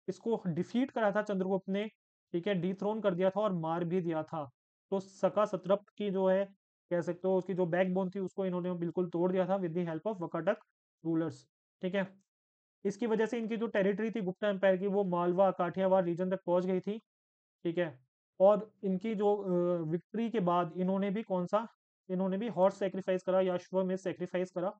इसको डिफीट करा था चंद्रगुप्त ने, ठीक है, डिथ्रोन कर दिया था और मार भी दिया था। तो सका सत्रप्त की जो है कह सकते हो उसकी जो बैकबोन थी उसको इन्होंने बिल्कुल तोड़ दिया था with the help of Vakataka rulers, ठीक है। इसकी वजह से इनकी जो टेरिटरी थी गुप्ता एम्पायर की वो मालवा काठियावाड़ रीजन तक पहुंच गई थी, ठीक है। और इनकी जो विक्ट्री के बाद इन्होंने भी हॉर्स सेक्रीफाइस करा या अश्वमेध सेक्रीफाइस करा।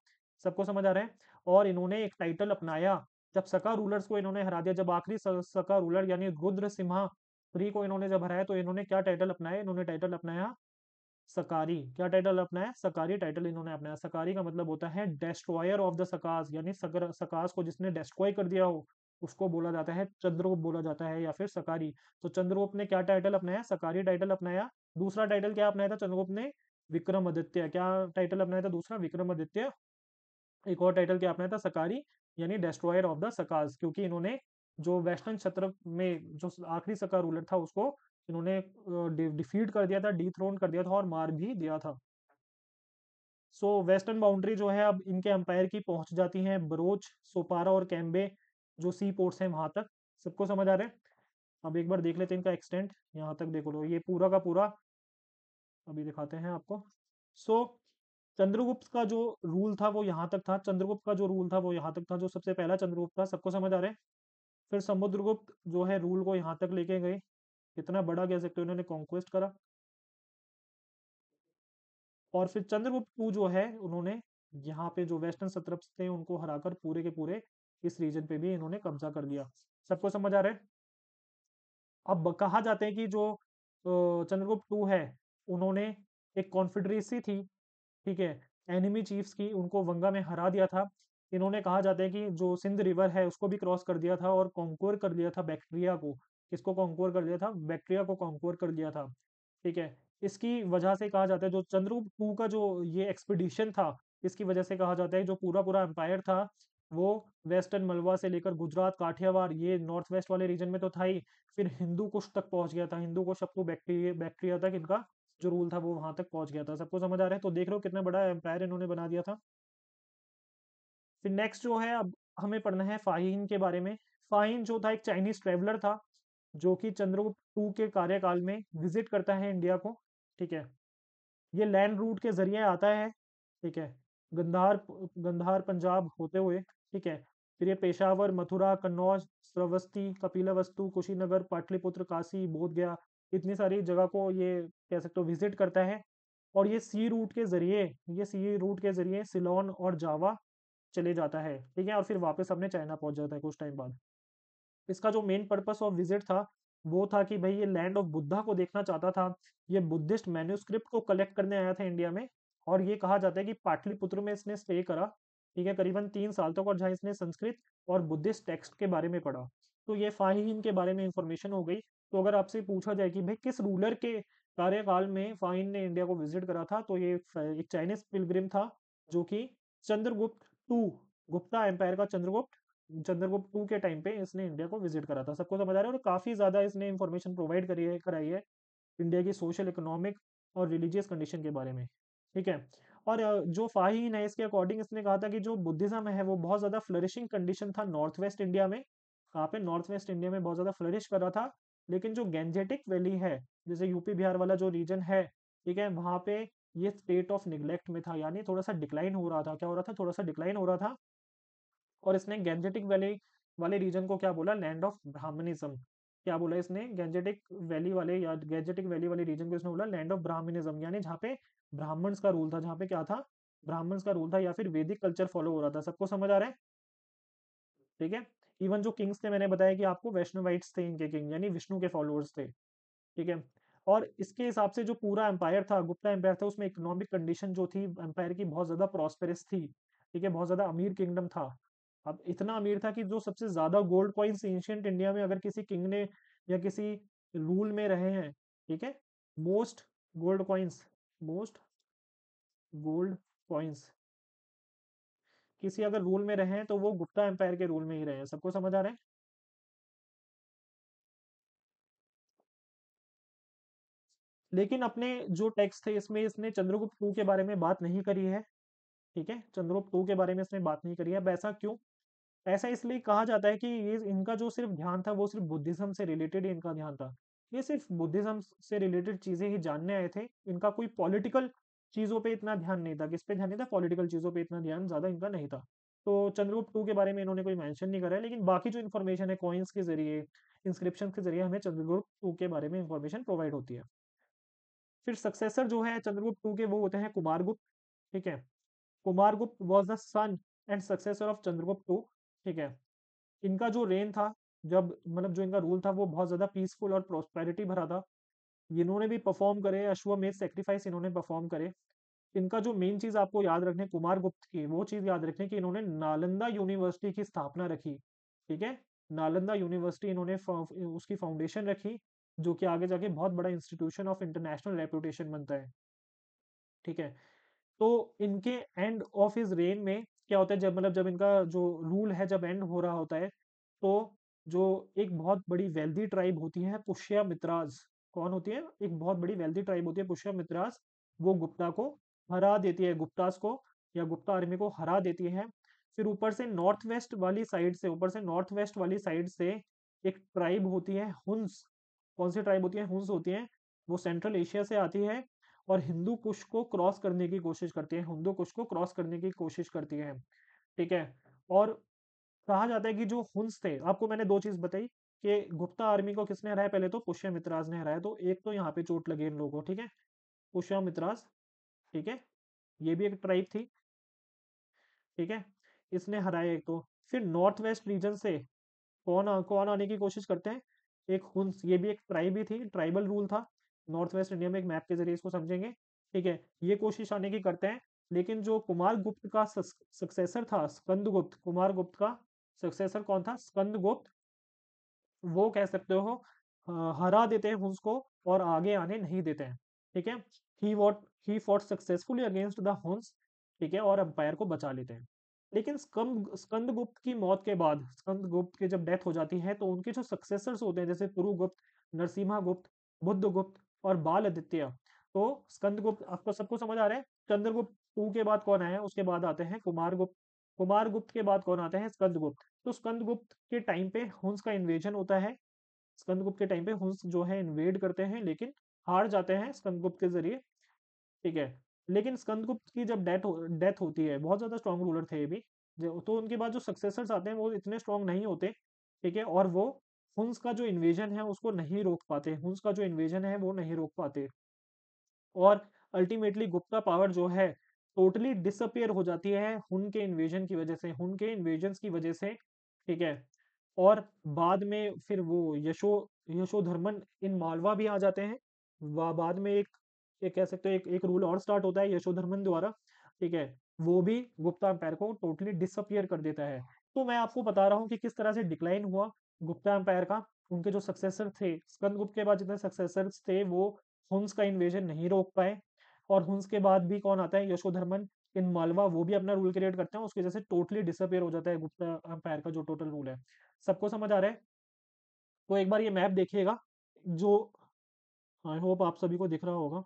सबको समझ आ रहा है? और इन्होंने एक टाइटल अपनाया जब सका रूलर्स को इन्होंने हरा दिया। जब आखिरी सका रूलर यानी रुद्र सिम्हा थ्री को इन्होंने जब हराया तो इन्होंने क्या टाइटल अपनाया? इन्होंने टाइटल अपनाया सकारी, क्या टाइटल अपनाया? सकारी टाइटल इन्होंने अपनाया। सकारी का मतलब होता है डेस्ट्रॉयर ऑफ द सकास, यानी सकास को जिसने डिस्ट्रॉय कर दिया हो उसको बोला जाता है चंद्रगुप्त बोला जाता है या फिर सकारी। तो चंद्रगुप्त ने क्या टाइटल अपनाया? सकारी टाइटल अपनाया। दूसरा टाइटल क्या अपनाया था चंद्रगुप्त ने? विक्रमादित्य। क्या टाइटल अपनाया था दूसरा? विक्रमादित्य। एक और टाइटल क्या अपनाया था? सकारी, यानी डेस्ट्रॉयर ऑफ द सकास, क्योंकि इन्होंने जो वेस्टर्न क्षेत्र में जो आखिरी सका रूलर था उसको इन्होंने डिफीट कर दिया था, डिथ्रोन कर दिया था और मार भी दिया था। सो वेस्टर्न बाउंड्री जो है अब इनके अंपायर की पहुंच जाती है बरोच, सोपारा और कैम्बे जो सी पोर्ट्स हैं वहां तक। सबको समझ आ रहा है? अब एक बार देख लेते हैं इनका एक्सटेंट। यहाँ तक देखो लो, ये पूरा का पूरा अभी दिखाते हैं आपको। सो चंद्रगुप्त का जो रूल था वो यहाँ तक था। चंद्रगुप्त का जो रूल था वो यहाँ तक था, जो सबसे पहला चंद्रगुप्त था। सबको समझ आ रहा है? फिर समुद्रगुप्त जो है रूल को यहाँ तक लेके गए। इतना बड़ा कह सकते हो इन्होंने कॉन्क्वेस्ट करा। और फिर चंद्रगुप्त टू जो है उन्होंने यहाँ पे जो वेस्टर्न सत्रप्स थे उनको हराकर पूरे के पूरे इस रीजन पे भी इन्होंने कब्जा कर लिया। सबको समझ आ रहा है? अब कहा जाता है कि जो चंद्रगुप्त टू है उन्होंने एक कॉन्फेडरेसी थी, ठीक है, एनिमी चीफ्स की, उनको वंगा में हरा दिया था। इन्होंने कहा जाता है कि जो सिंध रिवर है उसको भी क्रॉस कर दिया था और कॉन्कोर कर लिया था बैक्टीरिया को। किसको कॉन्कोर कर लिया था? बैक्टीरिया को कॉन्कोर कर लिया था। ठीक है। इसकी वजह से कहा जाता है जो चंद्रगुप्त टू का जो ये एक्सपीडिशन था, इसकी वजह से कहा जाता है जो पूरा पूरा एम्पायर था वो वेस्टर्न मलवा से लेकर गुजरात, काठियावाड़, ये नॉर्थ वेस्ट वाले रीजन में तो था ही, फिर हिंदू कुश तक पहुंच गया था। Hindu Kush up to bacteria bacteria तक इनका जो रूल था वो वहां तक पहुंच गया था। सबको समझ आ रहा है? तो देख लो कितना बड़ा एम्पायर इन्होंने बना दिया था। फिर नेक्स्ट जो है अब हमें पढ़ना है फाहिन के बारे में। फाहिन जो था एक चाइनीज ट्रेवलर था जो कि चंद्रगुप्त टू के कार्यकाल में विजिट करता है इंडिया को। ठीक है। ये लैंड रूट के जरिए आता है। ठीक है। गंधार गंधार पंजाब होते हुए। ठीक है। फिर ये पेशावर, मथुरा, कन्नौज, श्रावस्ती, कपिलावस्तु, कुशीनगर, पाटलिपुत्र, काशी, बोध गया, इतनी सारी जगह को ये कह सकते हो विजिट करता है। और ये सी रूट के जरिए सिलोन और जावा चले जाता है। ठीक है। और फिर वापस अपने चाइना पहुंच जाता है कुछ टाइम बाद। इसका जो मेन पर्पस ऑफ विजिट था वो था कि भाई ये लैंड ऑफ बुद्धा को देखना चाहता था। ये बुद्धिस्ट मैन्यूस्क्रिप्ट को कलेक्ट करने आया था इंडिया में। और ये कहा जाता है कि पाटलिपुत्र में इसने स्टे करा, ठीक है, करीबन 3 साल तक, और जहाँ इसने संस्कृत और बुद्धिस्ट टेक्स्ट के बारे में पढ़ा। तो ये फाहिन के बारे में इंफॉर्मेशन हो गई। तो अगर आपसे पूछा जाए कि भाई किस रूलर के कार्यकाल में फाहिन ने इंडिया को विजिट करा था, तो ये एक चाइनीज पिलग्रिम था जो कि चंद्रगुप्त टू, गुप्ता एम्पायर का चंद्रगुप्त चंद्रगुप्त टू के टाइम पे इसने इंडिया को विजिट करा था। सबको समझ आ रहा है? और काफी ज्यादा इसने इंफॉर्मेशन प्रोवाइड करी है कराई है इंडिया की सोशल, इकोनॉमिक और रिलीजियस कंडीशन के बारे में। ठीक है। और जो फाहीन है इसके अकॉर्डिंग इसने कहा था कि जो बुद्धिज्म है वो बहुत ज्यादा फ्लरिशिंग कंडीशन था नॉर्थ वेस्ट इंडिया में। कहाँ पे? नॉर्थ वेस्ट इंडिया में बहुत ज्यादा फ्लरिश कर रहा था। लेकिन जो गेंजेटिक वैली है, जैसे यूपी बिहार वाला जो रीजन है, ठीक है, वहां पे ये स्टेट ऑफ निग्लेक्ट में था, यानी थोड़ा सा डिक्लाइन हो रहा था। क्या हो रहा था? थोड़ा सा डिक्लाइन हो रहा था। और इसने गैंजेटिक वैली वाले रीजन को क्या बोला? Land of Brahmanism. क्या बोला इसने? गैंजेटिक वैली वाले या गैंजेटिक वैली वाले रीजन को इसने बोला लैंड ऑफ ब्राह्मणिज्म, यानी जहाँ पे ब्राह्मण्स का रूल था, जहाँ पे क्या था? ब्राह्मण्स का रूल था या फिर वैदिक कल्चर फॉलो हो रहा था। सबको समझ आ रहा है? ठीक है। इवन जो किंग्स थे, मैंने बताया कि आपको वैष्णवाइट्स थे इनके किंग, यानी विष्णु के फॉलोअर्स थे। ठीक है। और इसके हिसाब से जो पूरा एम्पायर था, गुप्ता एम्पायर था, उसमें इकोनॉमिक कंडीशन जो थी एम्पायर की बहुत ज्यादा प्रॉस्पेरस थी। ठीक है। बहुत ज्यादा अमीर किंगडम था। अब इतना अमीर था कि जो सबसे ज्यादा गोल्ड कॉइन्स एंशिएंट इंडिया में अगर किसी किंग ने या किसी रूल में रहे हैं, ठीक है, most gold coins most gold coins किसी अगर रूल में रहे हैं तो वो गुप्ता एम्पायर के रूल में ही रहे हैं। सबको समझ आ रहा है? लेकिन अपने जो टेक्स्ट थे इसमें इसने चंद्रगुप्त टू के बारे में बात नहीं करी है। ठीक है। चंद्रगुप्त टू के बारे में इसने बात नहीं करी है। अब ऐसा क्यों? ऐसा इसलिए कहा जाता है कि ये इनका जो सिर्फ ध्यान था वो सिर्फ बुद्धिज्म से रिलेटेड ही इनका ध्यान था। ये सिर्फ बुद्धिज्म से रिलेटेड चीजें ही जानने आए थे। इनका कोई पॉलिटिकल चीजों पे इतना ध्यान नहीं था। किस पे ध्यान नहीं था? पॉलिटिकल चीजों पे इतना ध्यान ज्यादा इनका नहीं था। तो चंद्रगुप्त टू के बारे में इन्होंने कोई मेंशन नहीं करा है, लेकिन बाकी जो इन्फॉर्मेशन है कॉइन्स के जरिए, इंस्क्रिप्शन के जरिए हमें चंद्रगुप्त टू के बारे में इंफॉर्मेशन प्रोवाइड होती है। फिर सक्सेसर जो है चंद्रगुप्त टू के वो होते हैं कुमारगुप्त। ठीक है। Kumaragupta was the son and successor of Chandragupta two. ठीक है। इनका जो रेन था, जब मतलब जो इनका रूल था वो बहुत ज्यादा पीसफुल और प्रोस्पेरिटी भरा था। इन्होंने भी परफॉर्म करे, अश्वमेध सेक्रीफाइस इन्होंने परफॉर्म करे। इनका जो मेन चीज आपको याद रखनी है कुमार गुप्त की, वो चीज याद रखनी है कि इन्होंने नालंदा यूनिवर्सिटी की स्थापना रखी। ठीक है, नालंदा यूनिवर्सिटी इन्होंने उसकी फाउंडेशन रखी, जो कि आगे जाके बहुत बड़ा इंस्टीट्यूशन ऑफ इंटरनेशनल रेपुटेशन बनता है। ठीक है, तो इनके एंड ऑफ हिज रेन में क्या होता है, जब मतलब जब इनका जो रूल है जब एंड हो रहा होता है, तो जो एक बहुत बड़ी वेल्दी ट्राइब होती है पुष्यमित्राज, कौन होती है, एक बहुत बड़ी वेल्दी ट्राइब होती है पुष्यमित्राज, वो गुप्ता को हरा देती है, गुप्तास को या गुप्ता आर्मी को हरा देती है। फिर ऊपर से नॉर्थ वेस्ट वाली साइड से, ऊपर से नॉर्थ वेस्ट वाली साइड से एक ट्राइब होती है हुंस। कौन सी ट्राइब होती है, हुंस होती है। वो सेंट्रल एशिया से आती है और हिंदू कुश को क्रॉस करने की कोशिश करती है, हिंदू कुश को क्रॉस करने की कोशिश करती है। ठीक है, और कहा जाता है कि जो हुंस थे, आपको मैंने दो चीज बताई कि गुप्ता आर्मी को किसने हराया, पहले तो पुष्यमित्राज ने हराया, तो एक तो यहाँ पे चोट लगी इन लोगों को। ठीक है, पुष्यमित्राज, ठीक है, ये भी एक ट्राइब थी। ठीक है, इसने हराया एक तो। फिर नॉर्थ वेस्ट रीजन से कौन आने की कोशिश करते हैं, एक हुंस, ये भी एक ट्राइब ही थी, ट्राइबल रूल था। नॉर्थ वेस्ट इंडिया में एक मैप के जरिए इसको समझेंगे। ठीक है, ये कोशिश आने की करते हैं, लेकिन जो कुमार गुप्त का सक्सेसर था स्कंदगुप्त, कुमार गुप्त का सक्सेसर कौन था, स्कंदगुप्त, वो कह सकते हो हरा देते हैं हुंस को और आगे आने नहीं देते हैं। ठीक है, he fought successfully against the हुंस। ठीक है, और अंपायर को बचा लेते हैं। लेकिन स्कंदगुप्त की मौत के बाद, स्कंदगुप्त की जब डेथ हो जाती है, तो उनके जो सक्सेसर्स होते हैं जैसे पुरुगुप्त, नरसिम्हागुप्त, बुद्धगुप्त और बाल आदित्य, तो स्कंदगुप्त आपको सबको समझ आ रहा है। चंद्रगुप्त टू के बाद कौन आया, उसके बाद आते हैं कुमारगुप्त, कुमारगुप्त के बाद कौन आते हैं, स्कंदगुप्त। तो स्कंदगुप्त के टाइम पे हुंस का इन्वेजन होता है, स्कंदगुप्त के टाइम पे हुंस जो है इन्वेड करते हैं, लेकिन हार जाते हैं स्कंदगुप्त के जरिए। ठीक है, लेकिन स्कंदगुप्त की जब डेथ होती है, बहुत ज्यादा स्ट्रांग रूलर थे ये भी, तो उनके बाद जो सक्सेसर्स आते हैं वो इतने स्ट्रांग नहीं होते। ठीक है, और वो हुंस का जो इन्वेजन है उसको नहीं रोक पाते, हुंस का जो इन्वेजन है वो नहीं रोक पाते, और अल्टीमेटली गुप्ता पावर जो है टोटली डिसअपियर हो जाती है हुन के इन्वेजन की वजह से, हुन के इन्वेजन की वजह से। ठीक है, और बाद में फिर वो यशोधर्मन इन मालवा भी आ जाते हैं। बाद में एक कह सकते हो एक रूल और स्टार्ट होता है यशोधर्मन द्वारा। ठीक है, वो भी गुप्ता एम्पायर को टोटली डिसअपियर कर देता है। तो मैं आपको बता रहा हूँ कि किस तरह से डिक्लाइन हुआ गुप्ता एम्पायर का। उनके जो सक्सेसर थे, स्कंदगुप्त के बाद जितने सक्सेसर्स थे वो हुन्स का इन्वेजन नहीं रोक पाए, और हुन्स के बाद भी कौन आता है, यशोधर्मन इन मालवा, वो भी अपना रूल क्रिएट करते हैं, उसकी वजह से टोटली डिसअपियर हो जाता है गुप्ता एम्पायर का जो टोटल रूल है। सबको समझ आ रहा है, तो एक बार ये मैप देखिएगा, जो आई होप आप सभी को दिख रहा होगा।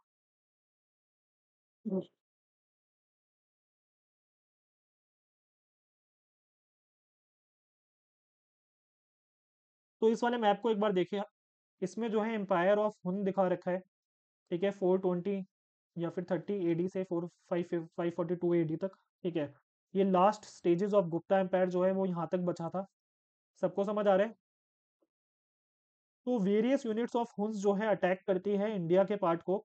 तो इस वाले मैप को एक बार देखिए, इसमें जो है एम्पायर ऑफ हुन दिखा रखा है। ठीक है, 420 या फिर 30 एडी से 542 एडी तक। ठीक है, ये last stages of Gupta empire जो है वो यहाँ तक बचा था। सबको समझ आ रहा है। तो वेरियस यूनिट्स ऑफ हुन्स जो है अटैक करती है इंडिया के पार्ट को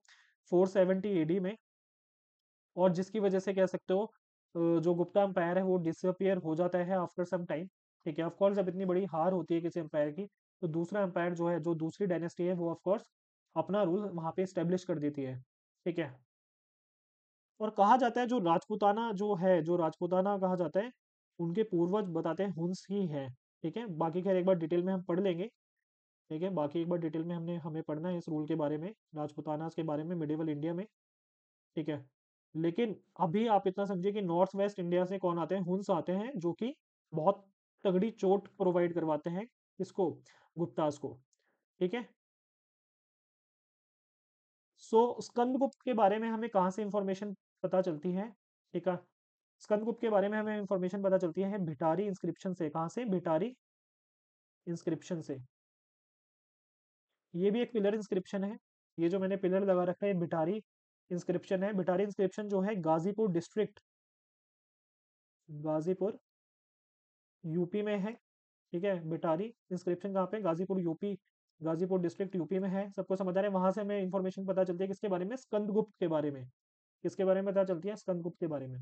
470 एडी में, और जिसकी वजह से कह सकते हो जो गुप्ता एम्पायर है वो डिसअपियर हो जाता है आफ्टर सम टाइम। ठीक है, ऑफ कोर्स जब इतनी बड़ी हार होती है किसी एम्पायर की, तो दूसरा एम्पायर जो है, जो दूसरी डायनेस्टी है, वो ऑफ कोर्स अपना रूल वहां पे स्टेब्लिश कर देती है। ठीक है, और कहा जाता है जो राजपूताना जो है, जो राजपूताना कहा जाता है, उनके पूर्वज बताते हैं हुन्स ही है। ठीक है, बाकी खैर एक बार डिटेल में हम पढ़ लेंगे। ठीक है, बाकी एक बार डिटेल में हमें पढ़ना है इस रूल के बारे में, राजपूतानास के बारे में मिडिवल इंडिया में। ठीक है, लेकिन अभी आप इतना समझिए कि नॉर्थ वेस्ट इंडिया से कौन आते हैं, हुन्स आते हैं, जो कि बहुत तगड़ी चोट प्रोवाइड करवाते हैं इसको, गुप्तास को। ठीक है, सो स्कंदगुप्त के बारे में हमें कहाँ से इंफॉर्मेशन पता चलती है। ठीक है, स्कंदगुप्त के बारे में हमें इंफॉर्मेशन पता चलती है भिटारी इंस्क्रिप्शन से। कहाँ से, भिटारी इंस्क्रिप्शन से। ये भी एक पिलर इंस्क्रिप्शन है, ये जो मैंने पिलर लगा रखा है भिटारी इंस्क्रिप्शन है। भिटारी इंस्क्रिप्शन जो है गाजीपुर डिस्ट्रिक्ट, गाजीपुर यूपी में है। ठीक है, भिटारी इंस्क्रिप्शन कहाँ पे, Ghazipur UP, Ghazipur district UP में है। सबको समझ आ रहा है, वहां से हमें इंफॉर्मेशन पता चलती है किसके बारे में, स्कंदगुप्त के बारे में। किसके बारे में पता चलती है, स्कंदगुप्त के बारे में।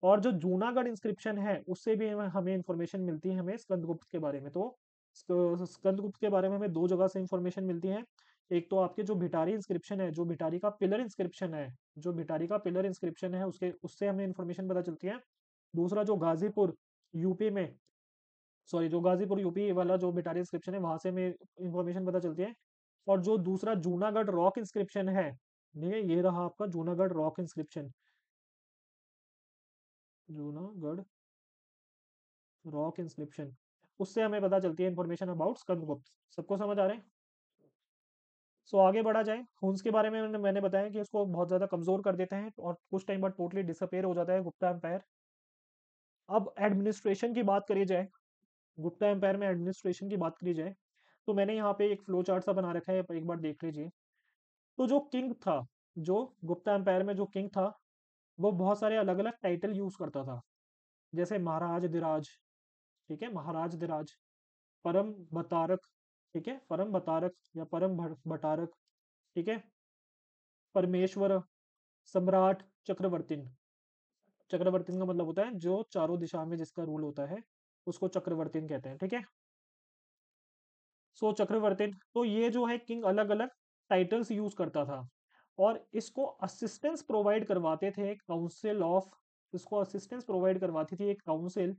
और जो जूनागढ़ इंस्क्रिप्शन है उससे भी हमें इंफॉर्मेशन मिलती है हमें स्कंदगुप्त के बारे में। तो स्कंदगुप्त के बारे में हमें दो जगह से इंफॉर्मेशन मिलती है, एक तो आपके जो भिटारी इंस्क्रिप्शन है, जो भिटारी का पिलर इंस्क्रिप्शन है, जो भिटारी का पिलर इंस्क्रिप्शन है उसके उससे हमें इंफॉर्मेशन पता चलती है। दूसरा जो गाजीपुर यूपी में, सॉरी जो गाजीपुर यूपी वाला जो भिटारी इंस्क्रिप्शन है वहां से हमें इंफॉर्मेशन पता चलती है। और जो दूसरा जूनागढ़ रॉक इंस्क्रिप्शन है, ठीक है, ये रहा आपका Junagadh rock inscription, Junagadh rock inscription, उससे हमें पता चलती है इंफॉर्मेशन अबाउट स्कंदगुप्त। सबको समझ आ रहे हैं? सो आगे बढ़ा जाए। हुन्स के बारे में मैंने बताया कि इसको बहुत ज्यादा कमजोर कर देते हैं और कुछ टाइम बाद टोटली डिसअपेयर हो जाता है गुप्ता एम्पायर। अब एडमिनिस्ट्रेशन की बात करी जाए, गुप्ता एम्पायर में एडमिनिस्ट्रेशन की बात करी जाए, तो मैंने यहाँ पे एक फ्लो चार्ट सा बना रखा है, एक बार देख लीजिए। तो जो किंग था, जो गुप्ता एम्पायर में जो किंग था, वो बहुत सारे अलग अलग टाइटल यूज करता था, जैसे महाराज धिराज, ठीक है, महाराज धिराज, परम बतारक, ठीक है, परम बतारक या परम भटारक, ठीक है, परमेश्वर, सम्राट, चक्रवर्तीन। चक्रवर्तीन का मतलब होता है जो चारों दिशा में जिसका रूल होता है, उसको चक्रवर्तीन कहते हैं, ठीक है। सो चक्रवर्तीन, तो ये जो है किंग अलग अलग टाइटल्स यूज करता था, और इसको असिस्टेंस प्रोवाइड करवाते थे काउंसिल ऑफ, इसको असिस्टेंस प्रोवाइड करवाती थी एक काउंसिल,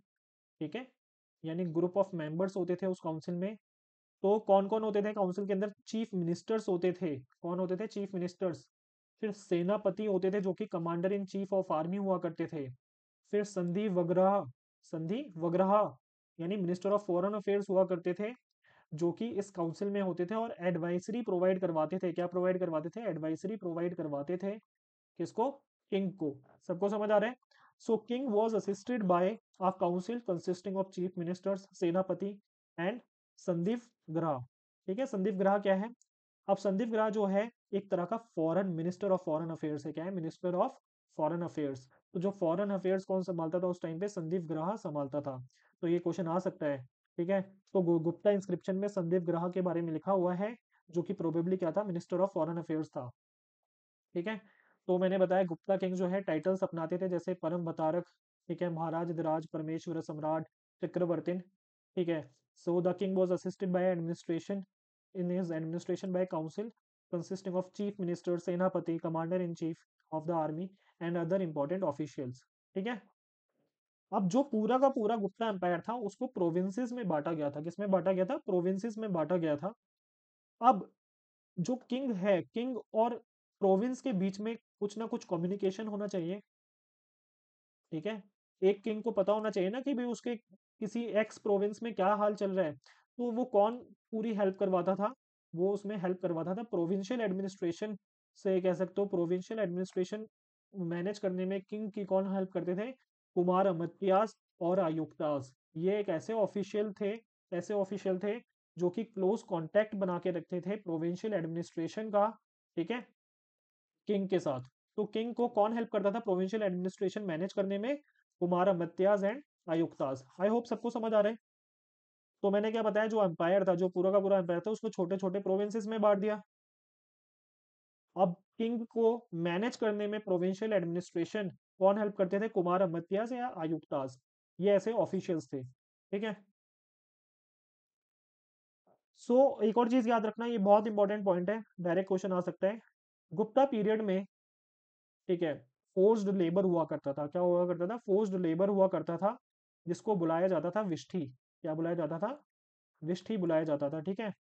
ठीक है, यानी ग्रुप ऑफ मेंबर्स होते थे उस काउंसिल में। तो कौन कौन होते थे काउंसिल के अंदर? चीफ मिनिस्टर्स होते थे। कौन होते थे? Chief ministers. फिर सेनापति होते थे जो कि commander in chief of army हुआ करते थे। फिर संधि वगरह, संधि वगरह यानी मिनिस्टर ऑफ फॉरेन अफेयर्स हुआ करते थे, जो कि इस काउंसिल में होते थे और एडवाइजरी प्रोवाइड करवाते थे। क्या प्रोवाइड करवाते थे? एडवाइजरी प्रोवाइड करवाते थे। किसको? किंग को। सबको समझ आ रहा है? So king was assisted by a council consisting of chief ministers, senapati and संदीप ग्रह। ठीक है, संदीप ग्रह क्या है? अब संदीप ग्रह जो है एक तरह का foreign minister of foreign affairs है। क्या है? Minister of foreign affairs. तो जो फॉरेन अफेयर्स कौन संभालता था उस टाइम पे? संदीप ग्रह संभालता था। तो ये क्वेश्चन आ सकता है, ठीक है। तो गुप्ता इंस्क्रिप्शन में संदीप ग्रह के बारे में लिखा हुआ है, जो कि प्रोबेबली क्या था? मिनिस्टर ऑफ फॉरेन अफेयर्स था, ठीक है। तो मैंने बताया गुप्ता किंग जो है टाइटल्स अपनाते थे, जैसे परम बतारक, ठीक है, महाराज धीराज, परमेश्वर, सम्राट, चक्रवर्तीन, ठीक है। So the king was assisted by administration, in his administration by council consisting of chief minister, senapati, commander in chief of the army and other important officials, ठीक है। अब जो पूरा का पूरा गुप्ता एम्पायर था उसको प्रोविंसेस में बांटा गया था। किसमें बांटा गया था? प्रोविंसेस में बांटा गया था। अब जो किंग है, किंग और प्रोविंस के बीच में कुछ ना कुछ कम्युनिकेशन होना चाहिए, ठीक है। एक किंग को पता होना चाहिए ना कि भाई उसके किसी एक्स प्रोविंस में क्या हाल चल रहा है। तो वो कौन पूरी हेल्प करवाता था? वो उसमें हेल्प करवाता था प्रोविंशियल एडमिनिस्ट्रेशन से, कह सकते हो प्रोविंशियल एडमिनिस्ट्रेशन मैनेज करने में किंग की कौन हेल्प करते थे? कुमार अमात्यास और आयुक्तास। ये एक ऐसे ऑफिशियल थे, ऐसे ऑफिशियल थे जो कि क्लोज कांटेक्ट बना के रखते थे प्रोविंशियल एडमिनिस्ट्रेशन का, ठीक है, किंग के साथ। तो किंग को कौन हेल्प करता था प्रोविंशियल एडमिनिस्ट्रेशन मैनेज करने में? कुमार अमात्यास एंड आयुक्तास। आई होप सबको समझ आ रहा है। तो मैंने क्या बताया, जो एम्पायर था, जो पूरा का पूरा एम्पायर था, उसको छोटे छोटे प्रोविंसेस में बांट दिया। अब किंग को मैनेज करने में प्रोविंशियल एडमिनिस्ट्रेशन कौन हेल्प करते थे? कुमार अमात्यास या आयुक्तास। ये ऐसे ऑफिशियल्स थे, ठीक है। सो एक और चीज याद रखना, ये बहुत इंपॉर्टेंट पॉइंट है, डायरेक्ट क्वेश्चन आ सकता है। गुप्ता पीरियड में, ठीक है, फोर्स्ड लेबर हुआ करता था। क्या हुआ करता था? फोर्स्ड लेबर हुआ करता था, जिसको बुलाया जाता था विष्ठी। क्या बुलाया जाता था? विष्ठी बुलाया जाता था, ठीक है।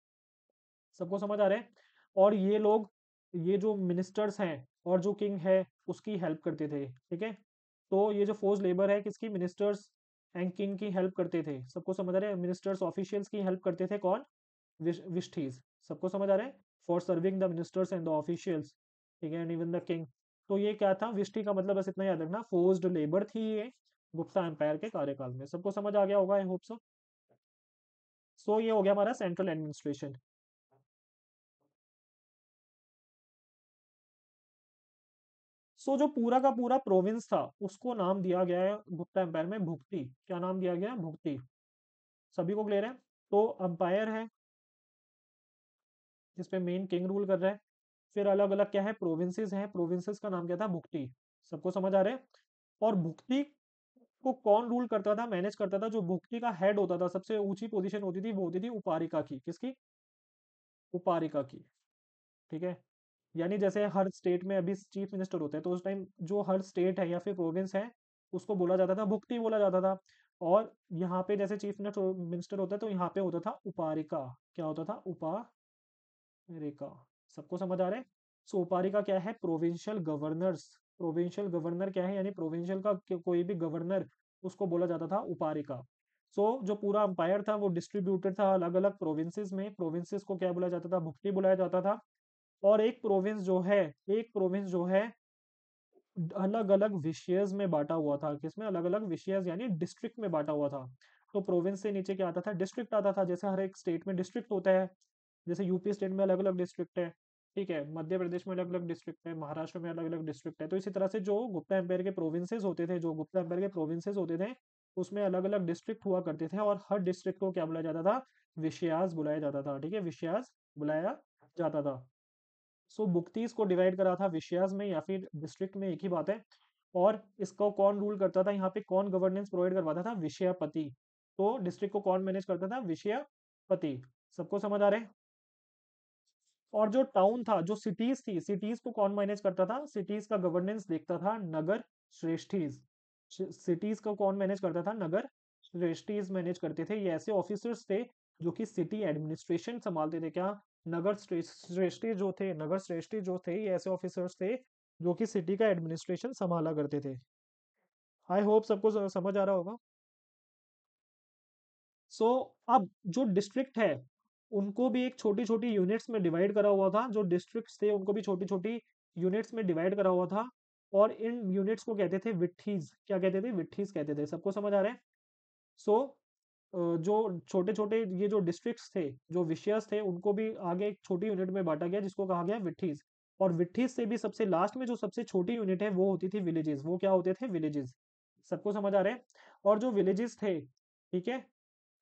सबको समझ आ रहा है? और ये लोग, ये जो मिनिस्टर्स हैं और जो किंग है उसकी हेल्प करते थे, ठीक है। तो ये जो फोर्स लेबर है किसकी? मिनिस्टर्स एंड किंग की हेल्प करते थे। सबको समझ आ रहा है? मिनिस्टर्स ऑफिशियल्स की हेल्प करते थे कौन? विष्ठीज। सबको समझ आ रहा है? For serving the ministers and the officials, ठीक है, एंड इवन द किंग। तो ये क्या था? विष्ठी का मतलब बस इतना याद रखना, फोर्स्ड लेबर थी ये गुप्ता एम्पायर के कार्यकाल में। सबको समझ आ गया होगा, आई होप सो। सो ये हो गया हमारा सेंट्रल एडमिनिस्ट्रेशन। सो जो पूरा का पूरा प्रोविंस था उसको नाम दिया गया है गुप्ता एम्पायर में भुक्ति। क्या नाम दिया गया? भुक्ति। सभी को क्लियर है? तो अंपायर है जिसपे मेन किंग रूल कर रहा है। फिर अलग अलग क्या है? प्रोविंसेस हैं, प्रोविंसेस का नाम क्या था? भुक्ति। सबको समझ आ रहा है? और भुक्ति को कौन रूल करता था, मैनेज करता था? जो भुक्ति का हेड होता था, सबसे ऊंची पोजीशन होती थी, वो होती थी उपारिका की। किसकी? उपारिका की। ठीक है। यानी जैसे हर स्टेट में अभी चीफ मिनिस्टर होता है, तो उस टाइम जो हर स्टेट है या फिर प्रोविंस है, उसको बोला जाता था भुक्ति बोला जाता था। और यहाँ पे जैसे चीफ मिनिस्टर होता है, तो यहाँ पे होता था उपारिका। क्या होता था? उपारिका। सबको समझ आ रहा है? सो उपारिका क्या है? Provincial governors. प्रोविंशियल गवर्नर क्या है? यानी प्रोविंशियल का कोई भी गवर्नर, उसको बोला जाता था उपारिका। सो जो पूरा अंपायर था वो डिस्ट्रीब्यूटेड था अलग अलग प्रोविंसेस में। प्रोविंसेस को क्या बोला जाता था? भुक्ति बुलाया जाता था। और एक प्रोविंस जो है अलग अलग विषयज में बांटा हुआ था। किसमें? अलग अलग विषयज यानी डिस्ट्रिक्ट में बांटा हुआ था। तो प्रोविंस से नीचे क्या आता था? डिस्ट्रिक्ट आता था। जैसे हर एक स्टेट में डिस्ट्रिक्ट होता है। जैसे यूपी स्टेट में अलग अलग डिस्ट्रिक्ट है, ठीक है, मध्य प्रदेश में अलग अलग डिस्ट्रिक्ट है, महाराष्ट्र में अलग अलग डिस्ट्रिक्ट है। तो इसी तरह से जो गुप्ता एम्पायर के प्रोविंसेस होते थे, उसमें अलग अलग डिस्ट्रिक्ट हुआ करते थे। और हर डिस्ट्रिक्ट को क्या बुलाया जाता था? विषयास बुलाया जाता था। ठीक है, विषयास बुलाया जाता था। सो बुक्तीज को डिवाइड करा था विषयास में या फिर डिस्ट्रिक्ट में, एक ही बात है। और इसको कौन रूल करता था? यहाँ पे कौन गवर्नेंस प्रोवाइड करवाता था? विषयापति। तो डिस्ट्रिक्ट को कौन मैनेज करता था? विषयापति। सबको समझ आ रहे हैं? और जो टाउन था, जो सिटीज थी, सिटीज को कौन मैनेज करता था? सिटीज का गवर्नेंस देखता था नगर श्रेष्ठीज। सिटीज को कौन मैनेज करता था? नगर श्रेष्ठीज मैनेज करते थे। ये ऐसे ऑफिसर्स थे जो कि सिटी एडमिनिस्ट्रेशन संभालते थे। क्या? श्रेष्ठी जो थे, नगर श्रेष्ठी जो थे, ये ऐसे ऑफिसर्स थे जो कि सिटी का एडमिनिस्ट्रेशन संभाला करते थे। आई होप सबको समझ आ रहा होगा। सो अब जो डिस्ट्रिक्ट है, उनको भी एक छोटी छोटी यूनिट्स में डिवाइड करा हुआ था। जो डिस्ट्रिक्ट्स थे उनको भी छोटी छोटी यूनिट्स में डिवाइड करा हुआ था। और इन यूनिट्स को कहते थे विट्ठीज। क्या कहते थे? विट्ठीज कहते थे। सबको समझ आ रहा है? सो जो छोटे छोटे ये जो डिस्ट्रिक्ट्स थे, जो विषयस थे, उनको भी आगे एक छोटी यूनिट में बांटा गया जिसको कहा गया विट्ठीज। और विट्ठीज से भी सबसे लास्ट में जो सबसे छोटी यूनिट है वो होती थी विलेजेस। वो क्या होते थे? विलेजेस। सबको समझ आ रहे हैं? और जो विलेजेस थे, ठीक है,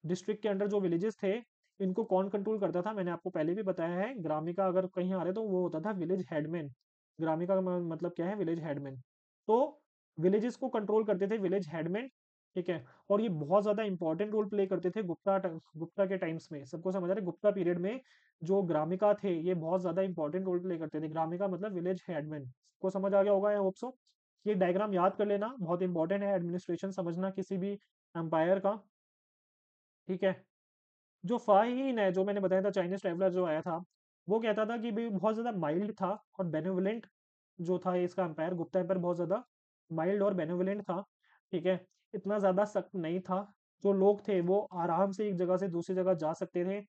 डिस्ट्रिक्ट के अंडर जो विलेजेस थे, इनको कौन कंट्रोल करता था? मैंने आपको पहले भी बताया है। ग्रामिका अगर कहीं आ रहे तो वो होता था विलेज हेडमैन। ग्रामिका का मतलब क्या है? Village headman. तो विलेजेस को कंट्रोल करते थे विलेज हेडमैन। ठीक है। और ये बहुत ज्यादा इंपॉर्टेंट रोल प्ले करते थे गुप्ता के टाइम्स में। सबको समझ आ रहा है? गुप्ता पीरियड में जो ग्रामिका थे, ये बहुत ज्यादा इंपॉर्टेंट रोल प्ले करते थे। ग्रामिका मतलब विलेज हेडमैन। सबको समझ आ गया होगा, आई होप सो। ये डायग्राम याद कर लेना, बहुत इंपॉर्टेंट है एडमिनिस्ट्रेशन समझना किसी भी एम्पायर का। ठीक है। जो फाहीन है, जो मैंने बताया था, चाइनीज ट्रैवलर जो आया था, वो कहता था कि भाई बहुत ज्यादा माइल्ड था और बेनेवलेंट जो था इसका एम्पायर, गुप्ता एम्पायर बहुत ज्यादा माइल्ड और बेनेवलेंट था। ठीक है। इतना ज्यादा सख्त नहीं था। जो लोग थे वो आराम से एक जगह से दूसरी जगह जा सकते थे।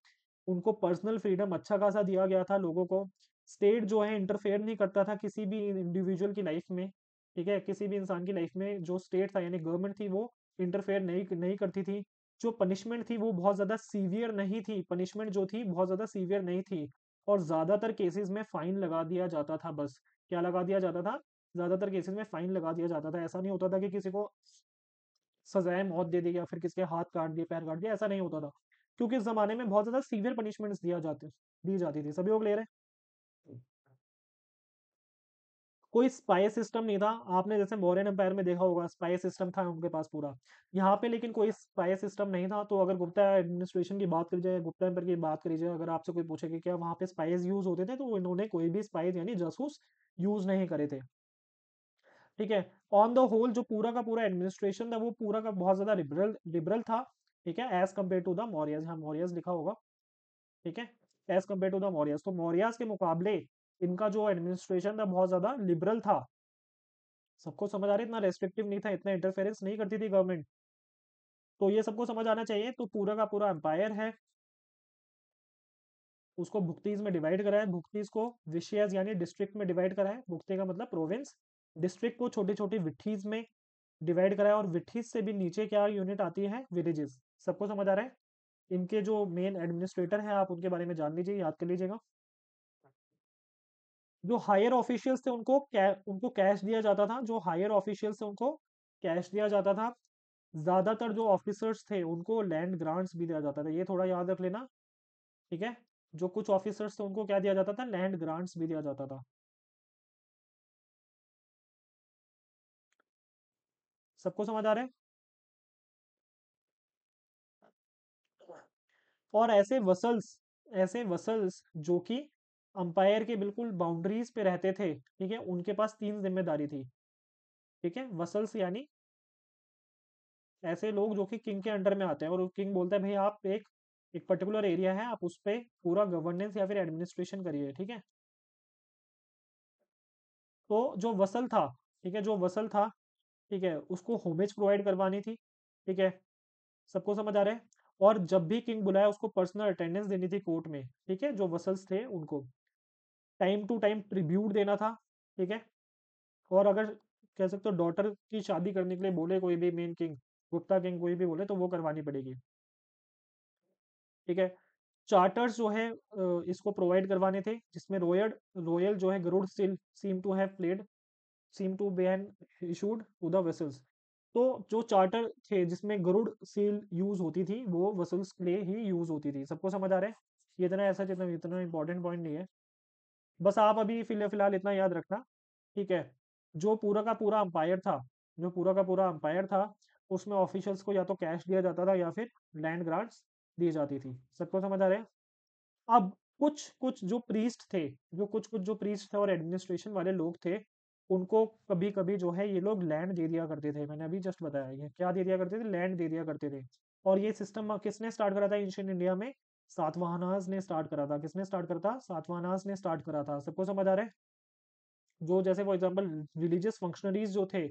उनको पर्सनल फ्रीडम अच्छा खासा दिया गया था लोगों को। स्टेट जो है इंटरफेयर नहीं करता था किसी भी इंडिविजुअल की लाइफ में। ठीक है, किसी भी इंसान की लाइफ में जो स्टेट था यानी गवर्नमेंट थी, वो इंटरफेयर नहीं नहीं करती थी। जो पनिशमेंट थी वो बहुत ज्यादा सीवियर नहीं थी। पनिशमेंट जो थी बहुत ज्यादा सीवियर नहीं थी। और ज्यादातर केसेस में फाइन लगा दिया जाता था बस। क्या लगा दिया जाता था? ज्यादातर केसेस में फाइन लगा दिया जाता था। ऐसा नहीं होता था कि किसी को सजाए मौत दे दी या फिर किसके हाथ काट दिए, पैर काट दिए, ऐसा नहीं होता था। क्योंकि इस जमाने में बहुत ज्यादा सीवियर पनिशमेंट्स दी जाती थी। सभी लोग ले रहे हैं। कोई स्पाई सिस्टम नहीं था। आपने जैसे मौर्यन एम्पायर में देखा होगा, स्पाई सिस्टम था उनके पास पूरा। यहाँ पे लेकिन कोई स्पाई सिस्टम नहीं था। तो अगर गुप्ता एडमिनिस्ट्रेशन की बात करी जाए, गुप्ता एम्पायर की बात करी जाए, अगर आपसे कोई पूछे कि क्या वहाँ पे स्पाइस यूज होते थे, तो इन्होंने कोई भी स्पाइस यानी जासूस यूज नहीं करे थे। ठीक है। ऑन द होल जो पूरा का पूरा एडमिनिस्ट्रेशन था, वो पूरा का बहुत ज्यादा लिबरल लिबरल था। ठीक है, as compare to the Mauryas. हाँ, मौर्यस लिखा होगा। ठीक है, as compare to the Mauryas. तो मौर्यस के मुकाबले इनका जो एडमिनिस्ट्रेशन था बहुत ज्यादा लिबरल था। सबको समझ आ रहा है? इतना रेस्ट्रिक्टिव नहीं था, इतना इंटरफेरेंस नहीं करती थी गवर्नमेंट। तो ये सबको समझ आना चाहिए। तो पूरा का पूरा एम्पायर है, उसको भुक्तीज में डिवाइड करा है। भुक्तीज को विषयज यानी डिस्ट्रिक्ट में डिवाइड करा है। भुक्ति का मतलब प्रोविंस। डिस्ट्रिक्ट को छोटी छोटी विट्ठीज में डिवाइड करा है। और विट्ठीज से भी नीचे क्या यूनिट आती है? विलेजेस। सबको समझ आ रहा है? इनके जो मेन एडमिनिस्ट्रेटर हैं, आप उनके बारे में जान लीजिए, याद कर लीजिएगा। जो हायर ऑफिशियल्स थे उनको कैश दिया जाता था। जो हायर ऑफिशियल्स थे उनको कैश दिया जाता था। ज्यादातर जो ऑफिसर्स थे उनको लैंड ग्रांट्स भी दिया जाता था। ये थोड़ा याद रख लेना। ठीक है। जो कुछ ऑफिसर्स थे उनको क्या दिया जाता था? लैंड ग्रांट्स भी दिया जाता था। सबको समझ आ रहा है? और ऐसे वसल्स जो कि अंपायर के बिल्कुल बाउंड्रीज पे रहते थे, ठीक है, उनके पास 3 जिम्मेदारी थी, ठीक है। वसल्स यानी ऐसे लोग जो कि किंग के अंडर में आते हैं, और किंग बोलता है भाई आप एक पर्टिकुलर एरिया है, आप उस पे पूरा गवर्नेंस या फिर एडमिनिस्ट्रेशन करिए, ठीक है। तो जो वसल था, ठीक है, जो वसल था, ठीक है, उसको होमेज प्रोवाइड करवानी थी, ठीक है, सबको समझ आ रहा है। और जब भी किंग बुलाया उसको पर्सनल अटेंडेंस देनी थी कोर्ट में, ठीक है, जो वसल्स थे उनको टाइम टू टाइम ट्रिब्यूट देना था, ठीक है। और अगर कह सकते हो डॉटर की शादी करने के लिए बोले कोई भी मेन किंग, गुप्ता किंग कोई भी बोले तो वो करवानी पड़ेगी, ठीक है। चार्टर्स जो है इसको प्रोवाइड करवाने थे, जिसमें रॉयल रॉयल जो है Garuda still seem to have played seem to been issued to the vessels. तो जो चार्टर थे जिसमें गरुड़ सील यूज होती थी वो वेसल्स के लिए ही यूज होती थी, सबको समझ आ रहा है। ये इतना ऐसा इतना इतना इंपॉर्टेंट पॉइंट नहीं है, बस आप अभी फिलहाल इतना याद रखना, ठीक है। जो पूरा का पूरा अंपायर था, जो पूरा का पूरा अंपायर था, उसमें ऑफिशियल्स को या तो कैश दिया जाता था या फिर लैंड ग्रांट्स दी जाती थी, सबको समझ आ रहा है। अब कुछ कुछ जो प्रीस्ट थे, जो कुछ कुछ जो प्रीस्ट थे और एडमिनिस्ट्रेशन वाले लोग थे, उनको कभी कभी जो है ये लोग लैंड दे दिया करते थे, मैंने अभी जस्ट बताया, ये क्या दे दिया करते थे, लैंड दे दिया करते थे। और ये सिस्टम किसने स्टार्ट करा था एंशियंट इंडिया में, सातवाहनास ने स्टार्ट करा था। किसने स्टार्ट करा था, सातवाहनास ने स्टार्ट करा था, सबको समझ आ रहा है। जो जैसे फॉर एग्जांपल रिलीजियस फंक्शनरीज जो थे,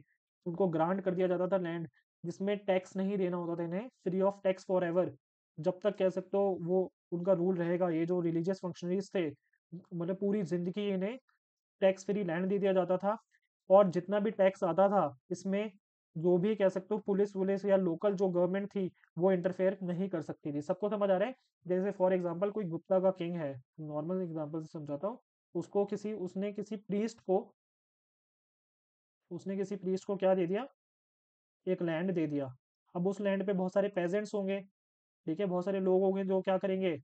उनको ग्रांट कर दिया जाता था लैंड, जिसमें टैक्स नहीं देना होता था इन्हें, free of tax for ever, जब तक कह सकते हो वो उनका रूल रहेगा। ये जो रिलीजियस फंक्शनरीज थे, मतलब पूरी जिंदगी इन्हें टैक्स फ्री लैंड दे दिया जाता था। और जितना भी टैक्स आता था इसमें, जो भी कह सकते हो पुलिस वुलिस या लोकल जो गवर्नमेंट थी वो इंटरफेयर नहीं कर सकती थी, सबको समझ आ रहा है। जैसे फॉर एग्जांपल कोई गुप्ता का किंग है, नॉर्मल एग्जांपल से समझाता हूँ, उसको किसी उसने किसी प्रीस्ट को क्या दे दिया, एक लैंड दे दिया। अब उस लैंड पे बहुत सारे पेजेंट्स होंगे, ठीक है, बहुत सारे लोग होंगे जो क्या करेंगे,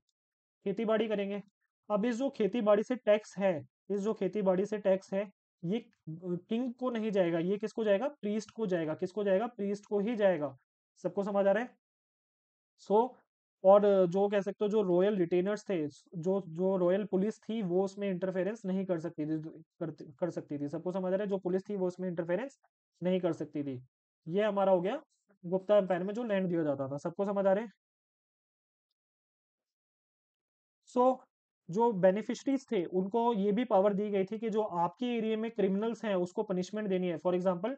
खेती बाड़ी करेंगे। अब इस जो खेती बाड़ी से टैक्स है, इस जो खेती बाड़ी से टैक्स है, ये किंग को नहीं जाएगा, ये किसको जाएगा, प्रीस्ट को जाएगा, किसको जाएगा, प्रीस्ट को ही जाएगा, सबको समझ आ रहा है। सो और जो कह सकते हो जो रॉयल रिटेनर्स थे, जो जो रॉयल पुलिस थी वो उसमें इंटरफेरेंस नहीं कर सकती थी, कर सकती थी, सबको समझ आ रहा है, जो पुलिस थी वो उसमें इंटरफेरेंस नहीं कर सकती थी। ये हमारा हो गया गुप्ता एम्पायर में जो लैंड दिया जाता था, सबको समझ आ रहे हैं। सो जो बेनिफिशरीज थे उनको ये भी पावर दी गई थी कि जो आपके एरिया में क्रिमिनल्स हैं उसको पनिशमेंट देनी है। फॉर एग्जांपल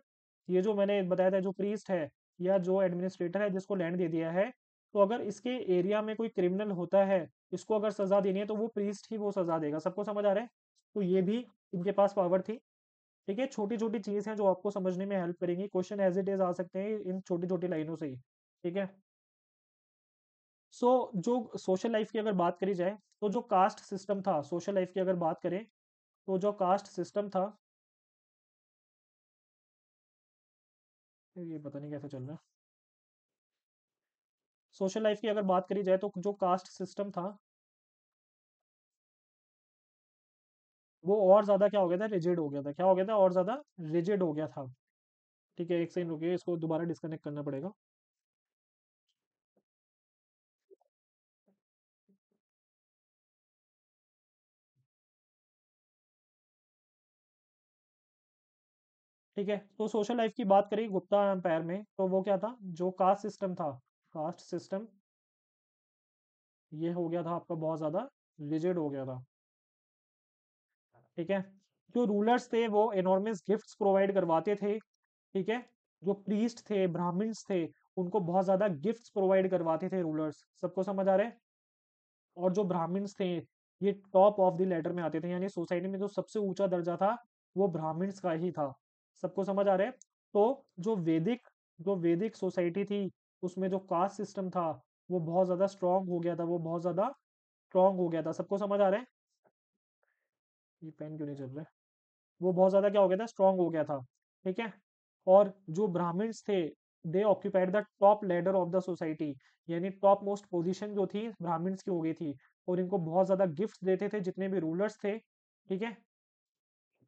ये जो मैंने बताया था, जो प्रीस्ट है या जो एडमिनिस्ट्रेटर है जिसको लैंड दे दिया है, तो अगर इसके एरिया में कोई क्रिमिनल होता है, इसको अगर सजा देनी है तो वो प्रीस्ट ही वो सजा देगा, सबको समझ आ रहा है। तो ये भी इनके पास पावर थी, ठीक है। छोटी छोटी चीज हैं जो आपको समझने में हेल्प करेंगी, क्वेश्चन एज इट इज आ सकते हैं इन छोटी छोटी लाइनों से ही, ठीक है। सो जो सोशल लाइफ की अगर बात करी जाए, तो जो कास्ट सिस्टम था, सोशल लाइफ की अगर बात करें, तो जो कास्ट सिस्टम था, ये पता नहीं कैसे चल रहा है। सोशल लाइफ की अगर बात करी जाए तो जो कास्ट सिस्टम था वो और ज्यादा क्या हो गया था, रिजिड हो गया था, क्या हो गया था, और ज्यादा रिजिड हो गया था, ठीक है। एक सेकंड रुकिए, इसको दोबारा डिस्कनेक्ट करना पड़ेगा। ठीक है, तो सोशल लाइफ की बात करें गुप्ता एम्पायर में, तो वो क्या था, जो कास्ट सिस्टम था, कास्ट सिस्टम ये हो गया था आपका बहुत ज्यादा रिजिड हो गया था, ठीक है। जो रूलर्स थे वो एनॉर्मस गिफ्ट्स प्रोवाइड करवाते थे, ठीक है। जो प्रीस्ट थे, ब्राह्मण्स थे, उनको बहुत ज्यादा गिफ्ट्स प्रोवाइड करवाते थे रूलर्स, सबको समझ आ रहा है। और जो ब्राह्मण्स थे ये टॉप ऑफ द लेटर में आते थे, यानी सोसाइटी में जो सबसे ऊंचा दर्जा था वो ब्राह्मण्स का ही था, सबको समझ आ रहा है। तो जो वैदिक सोसाइटी थी उसमें जो कास्ट सिस्टम था वो बहुत ज्यादा स्ट्रांग हो गया था, वो बहुत ज्यादा स्ट्रांग हो गया था, सबको समझ आ रहा है। ये पेन क्यों नहीं चल रहा है, वो बहुत ज्यादा क्या हो गया था, स्ट्रांग हो गया था, ठीक है। और जो ब्राह्मण्स थे दे occupied the top ladder of the society, यानी टॉप मोस्ट पोजीशन जो थी ब्राह्मण्स की हो गई थी। और इनको बहुत ज्यादा गिफ्ट्स देते थे जितने भी रूलर्स थे, ठीक है।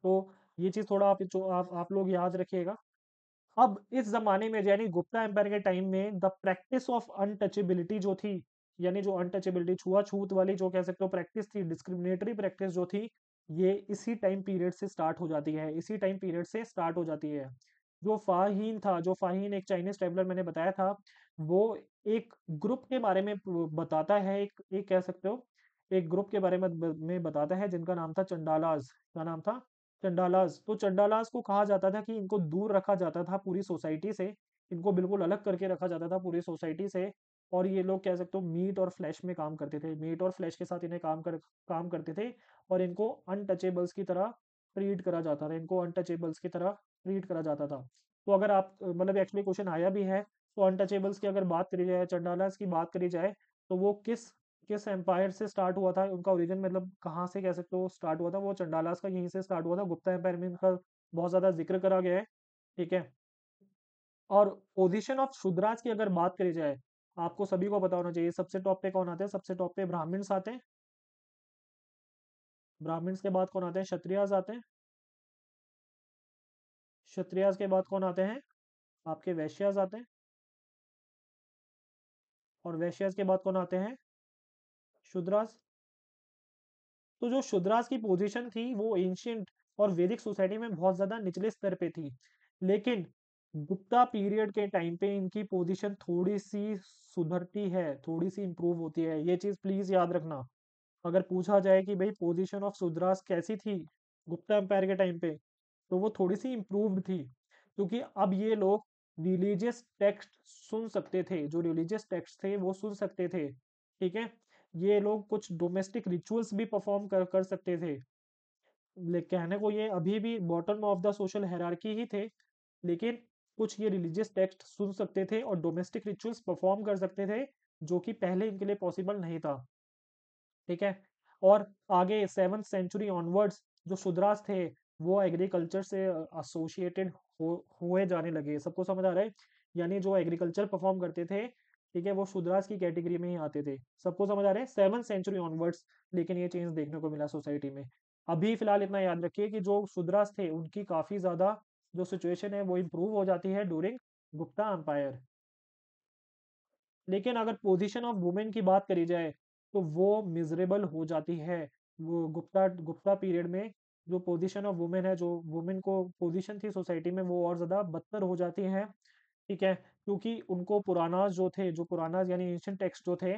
तो ये चीज थोड़ा आप जो आप लोग याद रखिएगा। अब इस जमाने में यानी गुप्ता एम्पायर के टाइम में द प्रैक्टिस ऑफ अनटचेबिलिटी जो थी, यानी जो अनटचेबिलिटी, छुआछूत वाली जो कह सकते हो प्रैक्टिस थी, डिस्क्रिमिनेटरी प्रैक्टिस जो थी, ये इसी टाइम पीरियड से स्टार्ट हो जाती है, इसी टाइम पीरियड से स्टार्ट हो जाती है। जो फाहीन था, जो फाहीन एक चाइनीज ट्रेवलर मैंने बताया था, वो एक ग्रुप के बारे में बताता है, एक कह सकते हो एक ग्रुप के बारे में बताता है जिनका नाम था चंडालाज। क्या नाम था? चंडालाज। तो चंडालाज को कहा जाता था कि इनको दूर रखा जाता था पूरी सोसाइटी से, इनको बिल्कुल अलग करके रखा जाता था पूरी सोसाइटी से, और ये लोग कह सकते हो मीट और फ्लैश में काम करते थे, मीट और फ्लैश के साथ इन्हें काम करते थे, और इनको अनटचेबल्स की तरह ट्रीट करा जाता था, इनको अनटचेबल्स की तरह ट्रीट करा जाता था। तो अगर आप मतलब एक्चुअली क्वेश्चन आया भी है, तो अनटचेबल्स की अगर बात करी जाए, चंडालास की बात करी जाए, तो वो किस किस एम्पायर से स्टार्ट हुआ था, उनका ओरिजिन मतलब कहाँ से कह सकते हो स्टार्ट हुआ था, वो चंडालास का यहीं से स्टार्ट हुआ था। गुप्ता एम्पायर में इनका बहुत ज्यादा जिक्र करा गया है। ठीक है। और पोजीशन ऑफ शूद्राज की अगर बात करी जाए, आपको सभी को पता होना चाहिए सबसे टॉप पे कौन आते हैं। सबसे टॉप पे ब्राह्मण्स आते हैं, ब्राह्मण्स के बाद कौन आते हैं? क्षत्रियाज आते हैं, क्षत्रियाज के बाद कौन आते हैं? आपके वैश्याज आते हैं, और वैश्याज के बाद कौन आते हैं? शूद्राज। तो जो शूद्राज की पोजीशन थी वो एंशियंट और वैदिक सोसाइटी में बहुत ज्यादा निचले स्तर पे थी, लेकिन गुप्ता पीरियड के टाइम पे इनकी पोजीशन थोड़ी सी सुधरती है, थोड़ी सी इंप्रूव होती है, ये चीज प्लीज याद रखना। अगर पूछा जाए कि भाई पोजीशन ऑफ शूद्रास कैसी थी गुप्ता एम्पायर के टाइम पे, तो वो थोड़ी सी इम्प्रूव्ड थी, क्योंकि अब ये लोग रिलीजियस टेक्स्ट सुन सकते थे, जो रिलीजियस टेक्स्ट थे वो सुन सकते थे। ठीक है। ये लोग कुछ डोमेस्टिक रिचुअल्स भी परफॉर्म कर सकते थे। कहने को ये अभी भी bottom of the social hierarchy ही थे, लेकिन कुछ ये रिलीजियस टेक्स्ट सुन सकते थे और डोमेस्टिक रिचुअल्स परफॉर्म कर सकते थे, जो कि पहले इनके लिए पॉसिबल नहीं था। ठीक है। और आगे 7th सेंचुरी ऑनवर्ड्स जो शूद्रास थे, वो एग्रीकल्चर से एसोसिएटेड हुए जाने लगे। सबको समझ आ रहा है? यानी जो एग्रीकल्चर परफॉर्म करते थे, ठीक है, वो शूद्रास की कैटेगरी में ही आते थे। सबको समझ आ रहा है? 7th सेंचुरी ऑनवर्ड्स लेकिन ये चेंज देखने को मिला सोसाइटी में। अभी फिलहाल इतना याद रखिए कि जो शूद्रास थे उनकी काफी ज्यादा जो सिचुएशन है वो इम्प्रूव हो जाती है ड्यूरिंग गुप्ता एम्पायर। लेकिन अगर पोजीशन ऑफ वुमेन की बात करी जाए, तो वो मिजरेबल हो जाती है। वो गुप्ता गुप्ता पीरियड में जो पोजीशन ऑफ वुमेन है, जो वुमेन को पोजीशन थी सोसाइटी में, वो और ज़्यादा बदतर हो जाती है। ठीक है। क्योंकि उनको पुरानास जो थे, जो पुरानास यानी एंशियंट टेक्स्ट जो थे,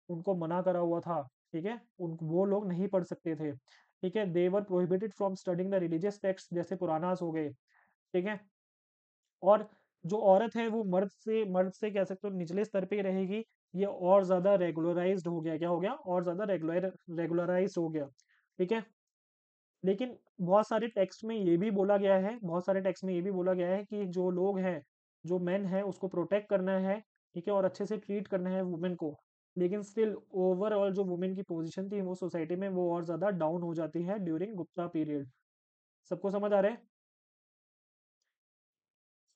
उनको मना करा हुआ था। ठीक है। उन वो लोग नहीं पढ़ सकते थे। ठीक है। They were prohibited from studying the religious text, जैसे पुरानास हो गए। ठीक है। और जो औरत है वो मर्द से कह सकते हो निचले स्तर पे ही रहेगी। ये और ज्यादा रेगुलराइज्ड हो गया, क्या हो गया? और ज्यादा रेगुलराइज्ड हो गया। ठीक है। लेकिन बहुत सारे टेक्स्ट में ये भी बोला गया है कि जो लोग हैं, जो मेन है, उसको प्रोटेक्ट करना है। ठीक है। और अच्छे से ट्रीट करना है वुमेन को। लेकिन स्टिल ओवरऑल जो वुमेन की पोजीशन थी वो सोसाइटी में, वो और ज्यादा डाउन हो जाती है ड्यूरिंग गुप्ता पीरियड। सबको समझ आ रहा है?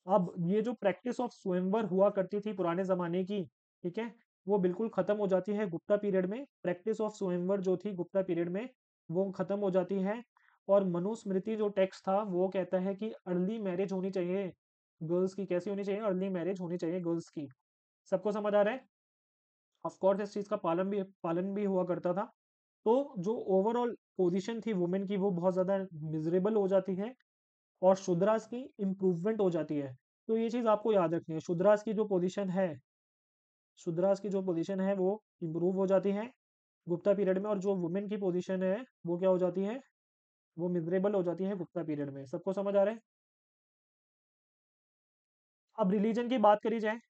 अब ये जो प्रैक्टिस ऑफ स्वयंवर हुआ करती थी पुराने जमाने की, ठीक है, वो बिल्कुल खत्म हो जाती है गुप्ता पीरियड में। प्रैक्टिस ऑफ स्वयंवर जो थी गुप्ता पीरियड में, वो खत्म हो जाती है। और मनुस्मृति जो टेक्स्ट था वो कहता है कि अर्ली मैरिज होनी चाहिए गर्ल्स की। कैसी होनी चाहिए? अर्ली मैरिज होनी चाहिए गर्ल्स की। सबको समझ आ रहा है? ऑफ कोर्स इस चीज का पालन भी हुआ करता था। तो जो ओवरऑल पोजीशन थी वुमेन की, वो बहुत ज्यादा मिजरेबल हो जाती है, और शुद्रास की इम्प्रूवमेंट हो जाती है। तो ये चीज आपको याद रखनी है। शुद्रास की जो पोजीशन है वो इम्प्रूव हो जाती है गुप्ता पीरियड में, और जो वुमेन की पोजीशन है वो क्या हो जाती है? वो मिजरेबल हो जाती है गुप्ता पीरियड में। सबको समझ आ रहा है? अब रिलीजन की बात करी जाए,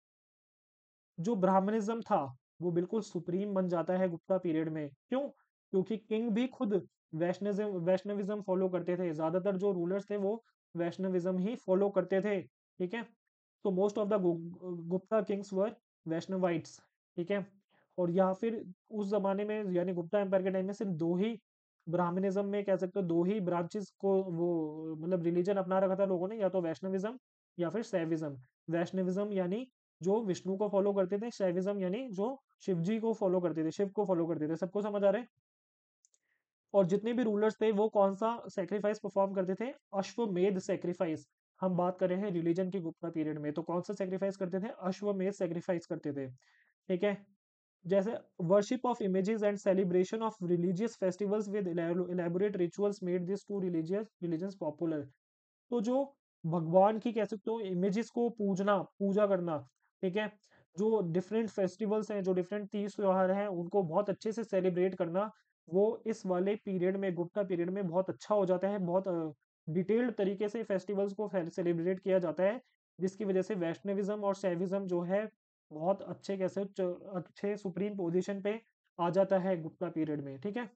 जो ब्राह्मणिज्म था वो बिल्कुल सुप्रीम बन जाता है गुप्ता पीरियड में। क्यों? क्योंकि किंग भी खुद वैष्णविज्म फॉलो करते थे। ज्यादातर जो रूलर्स थे वो वैष्णविज्म ही फॉलो करते थे। ठीक है। तो most of the Gupta kings were Vaishnavites. ठीक है। और या फिर उस जमाने में यानी गुप्ता एम्पायर के टाइम में सिर्फ दो ही ब्राह्मणिज्म में कह सकते हो, दो ही ब्रांचेस को वो मतलब रिलीजन अपना रखा था लोगों ने, या तो वैष्णविज्म या फिर शैविज्म। वैष्णविज्म यानी जो विष्णु को फॉलो करते थे, शैविज्म यानी जो शिव जी को फॉलो करते थे, शिव को फॉलो करते थे। सबको समझ आ रहा है? और जितने भी रूलर्स थे वो कौन सा सेक्रीफाइस परफॉर्म करते थे? अश्वमेध सेक्रीफाइस। हम बात कर रहे हैं रिलीजन की गुप्ता पीरियड में, तो कौन सा सेक्रीफाइस करते थे? अश्वमेध सेक्रीफाइस करते थे। ठीक है। जैसे worship of images and celebration of religious festivals with elaborate rituals made this two religious religions popular. तो जो भगवान की कह सकते हो इमेजेस को पूजना पूजा करना, ठीक है, जो डिफरेंट फेस्टिवल्स हैं, जो डिफरेंट तीज त्योहार हैं, उनको बहुत अच्छे से सेलिब्रेट करना, वो इस वाले पीरियड में, गुप्ता पीरियड में बहुत अच्छा हो जाता है। बहुत डिटेल्ड तरीके से फेस्टिवल्स को सेलिब्रेट किया जाता है, जिसकी वजह से वैष्णविज्म और शैविज्म जो है बहुत अच्छे कैसे अच्छे सुप्रीम पोजीशन पे आ जाता है गुप्ता पीरियड में, ठीक है।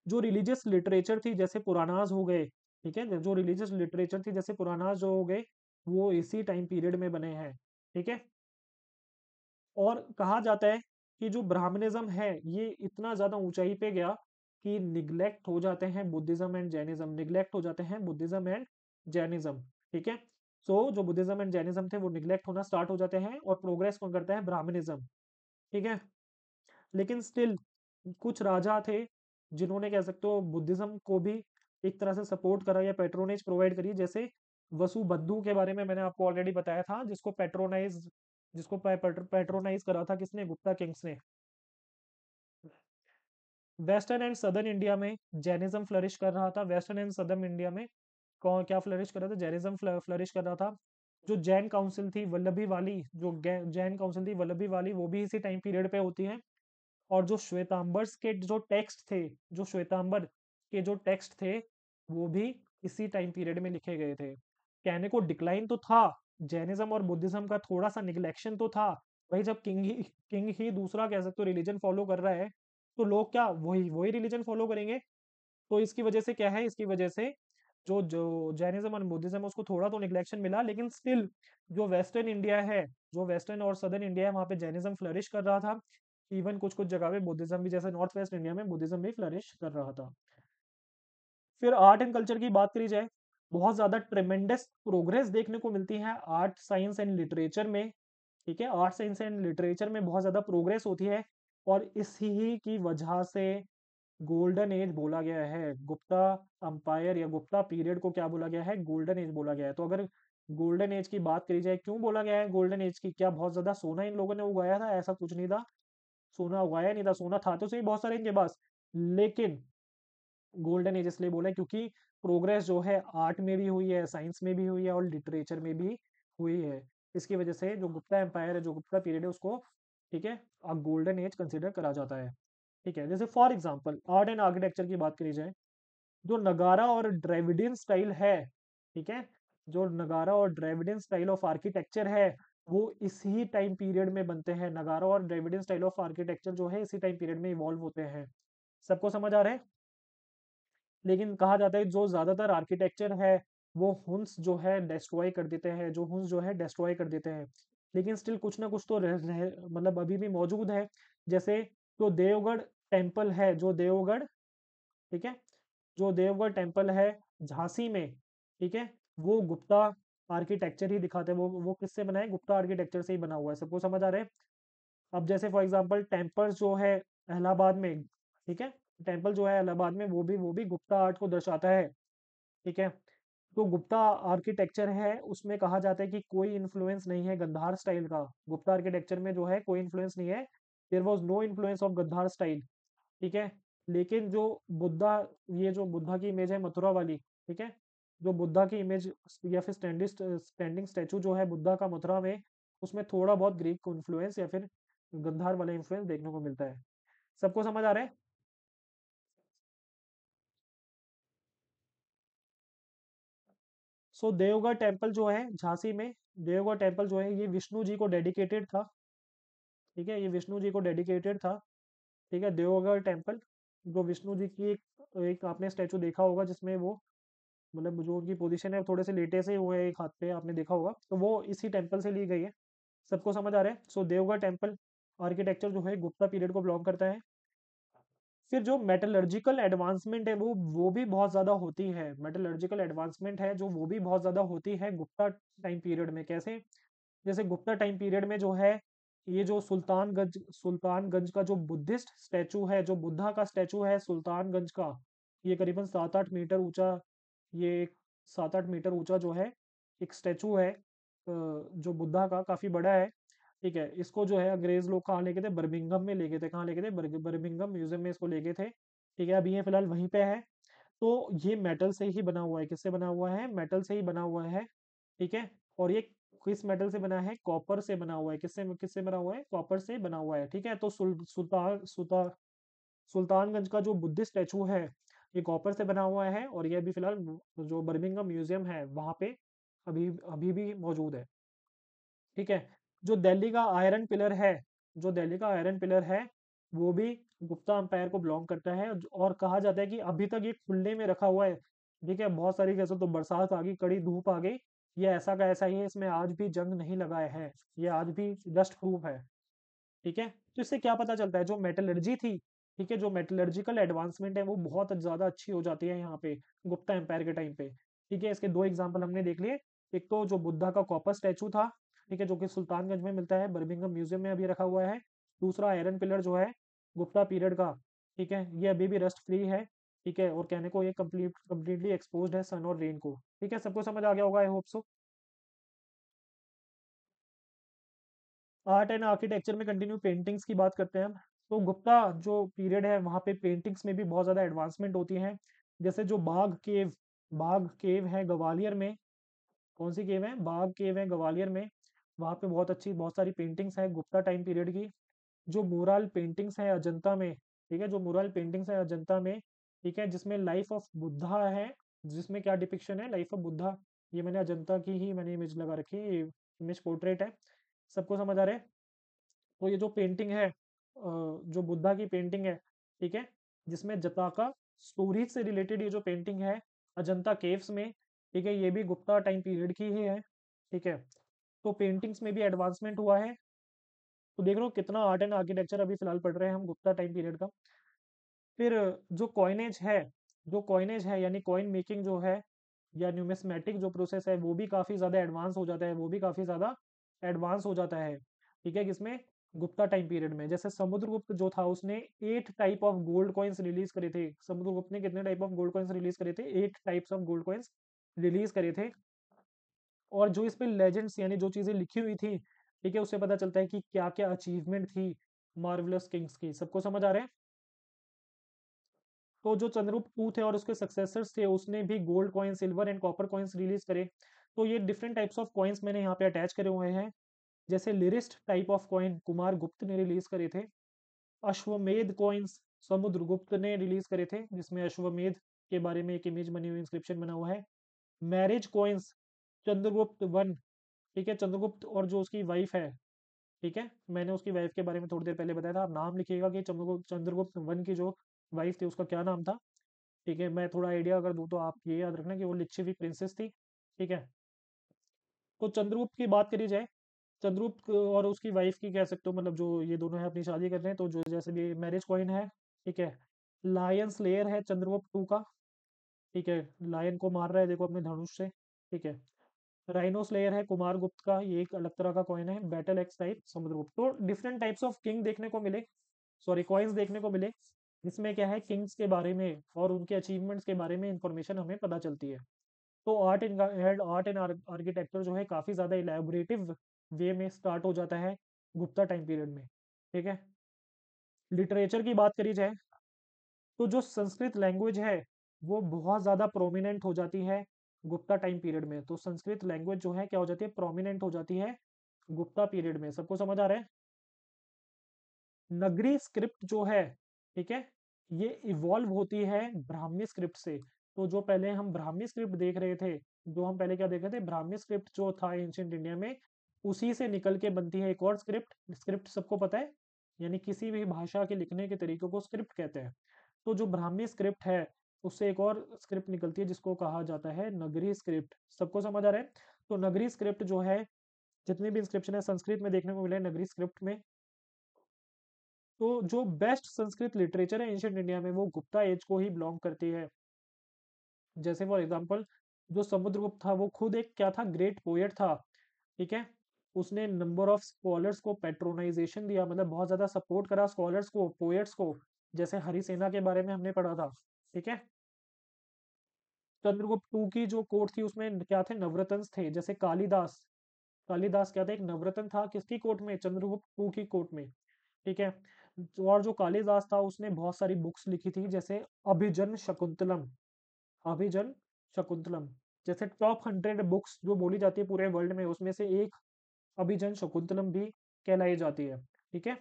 जो रिलीजियस लिटरेचर थी जैसे पुरानास हो गए, ठीक है, जो रिलीजियस लिटरेचर थी जैसे पुरानास जो हो गए, वो इसी टाइम पीरियड में बने हैं, ठीक है। और कहा जाता है कि जो ब्राह्मणिज्म है ये इतना ज्यादा ऊंचाई पे गया कि निग्लेक्ट हो जाते हैं बुद्धिज्म एंड जैनिज्म, निग्लेक्ट हो जाते हैं बुद्धिज्म एंड जैनिज्म, ठीक है। सो जो बुद्धिज्म एंड जैनिज्म थे वो निग्लेक्ट होना स्टार्ट हो जाते हैं और प्रोग्रेस कौन करता है, ब्राह्मणिज्म, ठीक है। लेकिन स्टिल कुछ राजा थे जिन्होंने कह सकते हो बुद्धिज्म को भी एक तरह से सपोर्ट करा या पेट्रोनेज प्रोवाइड करी। जैसे वसुबंधु के बारे में मैंने आपको ऑलरेडी बताया था, जिसको पेट्रोनाइज करा था किसने, गुप्ता किंग्स ने। वेस्टर्न एंड सदर्न इंडिया में जैनिज्म फ्लरिश कर रहा था। वेस्टर्न एंड सदर्न इंडिया में कौन क्या फ्लरिश कर रहा था, जैनिज्म फ्लरिश कर रहा था। जो जैन काउंसिल थी वल्लभी वाली, जो जैन काउंसिल थी वल्लभी वाली, वो भी इसी टाइम पीरियड पे होती है। और जो श्वेतांबर्स के जो टेक्स्ट थे, जो श्वेतांबर के जो टेक्स्ट थे, वो भी इसी टाइम पीरियड में लिखे गए थे। कहने को डिक्लाइन तो था, जैनिज्म और बुद्धिज्म का थोड़ा सा निगलेक्शन तो था। भाई जब किंग ही दूसरा कह सकते हो रिलीजन फॉलो कर रहा है, तो लोग क्या वही वही रिलीजन फॉलो करेंगे। तो इसकी वजह से क्या है, इसकी वजह से जो जो जैनिज्म और बुद्धिज्म है उसको थोड़ा तो निगलेक्शन मिला, लेकिन स्टिल जो वेस्टर्न इंडिया है, जो वेस्टर्न और सदर्न इंडिया है, वहां पे जैनिज्म फ्लरिश कर रहा था। इवन कुछ कुछ जगह पे बुद्धिज्म भी, जैसे नॉर्थ वेस्ट इंडिया में बुद्धिज्म भी फ्लरिश कर रहा था। फिर आर्ट एंड कल्चर की बात करी जाए, बहुत ज्यादा ट्रेमेंडस प्रोग्रेस देखने को मिलती है आर्ट साइंस एंड लिटरेचर में, ठीक है। आर्ट साइंस एंड लिटरेचर में बहुत ज्यादा प्रोग्रेस होती है, और इसी की वजह से गोल्डन एज बोला गया है। गुप्ता अंपायर या गुप्ता पीरियड को क्या बोला गया है, गोल्डन एज बोला गया है। तो अगर गोल्डन एज की बात करी जाए, क्यों बोला गया है गोल्डन एज की, क्या बहुत ज्यादा सोना इन लोगों ने उगाया था, ऐसा कुछ नहीं था। सोना उगाया नहीं था, सोना था तो सही बहुत सारे इनके पास, लेकिन गोल्डन एज इसलिए बोला है क्योंकि प्रोग्रेस जो है आर्ट में भी हुई है, साइंस में भी हुई है, और लिटरेचर में भी हुई है। इसकी वजह से जो गुप्ता एम्पायर है, जो गुप्ता पीरियड है, उसको, ठीक है, गोल्डन एज कंसिडर करा जाता है, ठीक है। जैसे for example art and architecture की बात करी जाए, जो नगारा और द्रविडियन स्टाइल है, ठीक है, जो नगारा और द्रविडियन स्टाइल ऑफ आर्किटेक्चर है, वो इसी टाइम पीरियड में बनते हैं। नगारा और द्रविडियन स्टाइल ऑफ आर्किटेक्चर जो है इसी टाइम पीरियड में इवॉल्व होते हैं। सबको समझ आ रहा है। लेकिन कहा जाता है जो ज्यादातर आर्किटेक्चर है वो हुन्स जो है डिस्ट्रॉय कर देते हैं, जो हुन्स जो है डिस्ट्रॉय कर देते हैं। लेकिन स्टिल कुछ ना कुछ तो मतलब अभी भी मौजूद है। जैसे जो देवगढ़ टेम्पल है, जो देवगढ़, ठीक है, जो देवगढ़ टेम्पल है झांसी में, ठीक है, वो गुप्ता आर्किटेक्चर ही दिखाते हैं। वो किससे बना है, गुप्ता आर्किटेक्चर से ही बना हुआ है। सबको समझ आ रहा है। अब जैसे फॉर एग्जांपल टेम्पल्स जो है इलाहाबाद में, ठीक है, टेम्पल जो है इलाहाबाद में, वो भी गुप्ता आर्ट को दर्शाता है, ठीक है। तो गुप्ता आर्किटेक्चर है, उसमें कहा जाता है कि कोई इन्फ्लुएंस नहीं है गंधार स्टाइल का। गुप्ता आर्किटेक्चर में जो है कोई इन्फ्लुएंस नहीं है, there was no influence of Gandhara style, ठीक है। लेकिन जो बुद्धा, ये जो बुद्धा की इमेज है मथुरा वाली, ठीक है, जो बुद्धा की इमेज या फिर स्टैंडिंग स्टैचू जो है बुद्धा का मथुरा में, उसमें थोड़ा बहुत ग्रीक इन्फ्लुएंस या फिर गंधार वाला इन्फ्लुएंस देखने को मिलता है। सबको समझ आ रहा है। सो देवगढ़ टेम्पल जो है झांसी में, देवगढ़ टेम्पल जो है ये विष्णु जी को डेडिकेटेड था, ठीक है, ये विष्णु जी को डेडिकेटेड था, ठीक है। देवगढ़ टेम्पल जो विष्णु जी की एक आपने स्टैचू देखा होगा जिसमें वो, मतलब जो उनकी पोजीशन है थोड़े से लेटे से हुए एक हाथ पे, आपने देखा होगा, तो वो इसी टेम्पल से ली गई है। सबको समझ आ रहा है। सो देवगढ़ टेम्पल आर्किटेक्चर जो है गुप्ता पीरियड को बिलोंग करता है। फिर जो मेटलर्जिकल एडवांसमेंट है वो भी बहुत ज्यादा होती है। मेटलर्जिकल एडवांसमेंट है जो, वो भी बहुत ज्यादा होती है गुप्ता टाइम पीरियड में। कैसे, जैसे गुप्ता टाइम पीरियड में जो है, ये जो सुल्तानगंज का जो बुद्धिस्ट स्टैचू है, जो बुद्धा का स्टैचू है सुल्तानगंज का, ये करीबन 7-8 मीटर ऊंचा, ये 7-8 मीटर ऊंचा जो है एक स्टैचू है, जो बुद्धा का काफी बड़ा है। ठीक है, इसको जो है अंग्रेज लोग कहाँ लेके थे, बर्मिंघम में लेके थे। कहाँ लेके थे, बर्मिंघम म्यूजियम में इसको लेके थे। ठीक है, अभी ये फिलहाल वहीं पे है। तो ये मेटल से ही बना हुआ है। किससे बना हुआ है, मेटल से ही बना हुआ है। ठीक है, और ये किस मेटल से बना है, कॉपर से बना हुआ है। किससे किससे बना हुआ है, कॉपर से बना हुआ है। ठीक है, तो सुल्तानगंज का जो बुद्धिस्ट स्टैचू है, ये कॉपर से बना हुआ है, और ये अभी फिलहाल जो बर्मिंघम म्यूजियम है वहां पे अभी अभी भी मौजूद है। ठीक है, जो दिल्ली का आयरन पिलर है, जो दिल्ली का आयरन पिलर है, वो भी गुप्ता एम्पायर को बिलोंग करता है। और कहा जाता है कि अभी तक ये खुले में रखा हुआ है। ठीक है, बहुत सारी कैसे तो बरसात आ गई, कड़ी धूप आ गई, ये ऐसा का ऐसा ही है, इसमें आज भी जंग नहीं लगाए है, ये आज भी डस्ट प्रूफ है। ठीक है, तो इससे क्या पता चलता है, जो मेटलर्जी थी, ठीक है, जो मेटलर्जिकल एडवांसमेंट है वो बहुत ज्यादा अच्छी हो जाती है यहाँ पे गुप्ता एम्पायर के टाइम पे। ठीक है, इसके दो एग्जांपल हमने देख लिए। एक तो जो बुद्धा का कॉपर स्टैचू था, ठीक है, जो कि सुल्तानगंज में मिलता है, बर्मिंघम म्यूजियम में अभी रखा हुआ है। दूसरा आयरन पिलर जो है गुप्ता पीरियड का, ठीक है, ये अभी भी रस्ट फ्री है। ठीक है, और कहने को ये कंप्लीटली एक्सपोज्ड है सन और रेन को। ठीक है, सबको समझ आ गया होगा, I hope so. Art and architecture में कंटिन्यू पेंटिंग्स की बात करते हैं हम। तो गुप्ता जो पीरियड है वहाँ पे पेंटिंग्स में भी बहुत ज़्यादा एडवांसमेंट होती है। जैसे जो बाघ केव है ग्वालियर में। कौन सी केव है, बाघ केव है ग्वालियर में। वहाँ पे बहुत सारी पेंटिंग्स है गुप्ता टाइम पीरियड की। जो मुराल पेंटिंग्स है अजंता में, ठीक है, जो मुराल पेंटिंग्स है अजंता में, ठीक है, जिसमें लाइफ ऑफ बुद्धा है, जिसमें क्या डिपिक्शन है, लाइफ ऑफ बुद्धा। ये मैंने अजंता की ही मैंने इमेज लगा रखी है, ये इमेज पोर्ट्रेट है। सबको समझ आ रहा है। तो ये जो पेंटिंग है जो बुद्धा की पेंटिंग है, ठीक है, जिसमें जताका स्टोरीज से रिलेटेड ये जो पेंटिंग है अजंता केव्स में, ठीक है, ये भी गुप्ता टाइम पीरियड की ही है। ठीक है, तो पेंटिंग्स में भी एडवांसमेंट हुआ है। तो देख रहे हो कितना आर्ट एंड आर्किटेक्चर अभी फिलहाल पढ़ रहे हैं हम गुप्ता टाइम पीरियड का। फिर जो कॉइनेज है यानी कॉइन मेकिंग जो है, या न्यूमिस्मेटिक जो प्रोसेस है, वो भी काफ़ी ज़्यादा एडवांस हो जाता है, वो भी काफ़ी ज़्यादा एडवांस हो जाता है। ठीक है, किसमें, गुप्ता टाइम पीरियड में। जैसे समुद्रगुप्त जो था उसने 8 type of gold coins release करे थे। समुद्रगुप्त ने कितने type of gold coins release करे थे, 8 types of gold coins release करे थे। और जो इस पे लेजेंड्स यानी जो चीज़ें लिखी हुई थी, ठीक है, उससे पता चलता है कि क्या क्या अचीवमेंट थी मार्वलस किंग्स की। सबको समझ आ रहा है। तो जो चंद्रगुप्त टू थे और उसके सक्सेसर्स थे, उसने भी gold coin, silver and copper coins release करे। तो ये डिफरेंट टाइप्स ऑफ कॉइन्स मैंने यहाँ पे अटैच करे हुए हैं। जैसे lyrist type of coin Kumar गुप्त ने रिलीज करे थे। अश्वमेध कॉइन्स समुद्रगुप्त ने रिलीज करे थे, जिसमें अश्वमेध के बारे में एक इमेज बनी हुई, इंस्क्रिप्शन बना हुआ है। मैरिज कॉइन्स चंद्रगुप्त वन, ठीक है, चंद्रगुप्त और जो उसकी वाइफ है, ठीक है, मैंने उसकी वाइफ के बारे में थोड़ी देर पहले बताया था। आप नाम लिखिएगा कि चंद्रगुप्त चंद्रगुप्त वन की जो वाइफ थी उसका क्या नाम था। ठीक है, मैं थोड़ा आइडिया अगर दूं तो आप ये याद रखना कि वो लिच्छवी प्रिंसेस थी। ठीक है, तो चंद्रगुप्त की बात करी जाए, चंद्रगुप्त और उसकी वाइफ की कह सकते हो, मतलब जो ये दोनों है अपनी शादी कर रहे हैं, तो जो जैसे भी मैरिज कॉइन है। ठीक है, लायन स्लेयर है चंद्रगुप्त टू का। ठीक है, लायन को मार रहा है देखो अपने धनुष से। ठीक है, राइनो स्लेयर है कुमार गुप्त का, ये एक अलग तरह का कॉइन है। Battle x type Samudragupta. तो डिफरेंट टाइप्स ऑफ किंग देखने को मिले, सॉरी कॉइन्स देखने को मिले, जिसमें क्या है किंग्स के बारे में और उनके अचीवमेंट्स के बारे में इंफॉर्मेशन हमें पता चलती है। तो आर्ट एंड आर्किटेक्चर जो है काफ़ी ज़्यादा इलेबोरेटिव वे में स्टार्ट हो जाता है गुप्ता टाइम पीरियड में। ठीक है, लिटरेचर की बात करी जाए, तो जो संस्कृत लैंग्वेज है वो बहुत ज़्यादा प्रोमिनेंट हो जाती है गुप्ता टाइम पीरियड में। तो संस्कृत लैंग्वेज जो है क्या हो जाती है, प्रोमिनेंट हो जाती है गुप्ता पीरियड में। सबको समझ आ रहा है। नगरी स्क्रिप्ट जो है, ठीक है, ये इवॉल्व होती है ब्राह्मी स्क्रिप्ट से। तो जो पहले हम ब्राह्मी स्क्रिप्ट देख रहे थे, जो हम पहले क्या देख रहे थे, ब्राह्मी स्क्रिप्ट जो था एंशियंट इंडिया में, उसी से निकल के बनती है एक और स्क्रिप्ट। स्क्रिप्ट सबको पता है, यानी किसी भी भाषा के लिखने के तरीके को स्क्रिप्ट कहते हैं। तो जो ब्राह्मी स्क्रिप्ट है, उससे एक और स्क्रिप्ट निकलती है जिसको कहा जाता है नगरी स्क्रिप्ट। सबको समझ आ रहा है। तो नगरी स्क्रिप्ट जो है, जितने भी इंस्क्रिप्शन है संस्कृत में देखने को मिले नगरी स्क्रिप्ट में। तो जो बेस्ट संस्कृत लिटरेचर है एंशियंट इंडिया में, वो गुप्ता एज को ही बिलोंग करती है। जैसे फॉर एग्जांपल, जो समुद्रगुप्त था वो खुद एक क्या था, ग्रेट पोएट था। ठीक है, उसने नंबर ऑफ स्कॉलर्स को पेट्रोनाइजेशन दिया, मतलब बहुत ज्यादा सपोर्ट करा स्कॉलर्स को, पोएट्स को। जैसे हरिसेना के बारे में हमने पढ़ा था। ठीक है, चंद्रगुप्त टू की जो कोर्ट थी उसमें क्या थे, नवरत्न थे, जैसे कालिदास। कालिदास क्या था, एक नवरत्न था, किसकी कोर्ट में, चंद्रगुप्त टू की कोर्ट में। ठीक है। और जो कालिदास था उसने बहुत सारी बुक्स लिखी थी, जैसे अभिजन शकुंतलम, अभिजन शकुंतलम, जैसे टॉप 100 बुक्स जो बोली जाती है पूरे वर्ल्ड में, उसमें से एक अभिजन शकुंतलम भी कहलाई जाती है। ठीक है।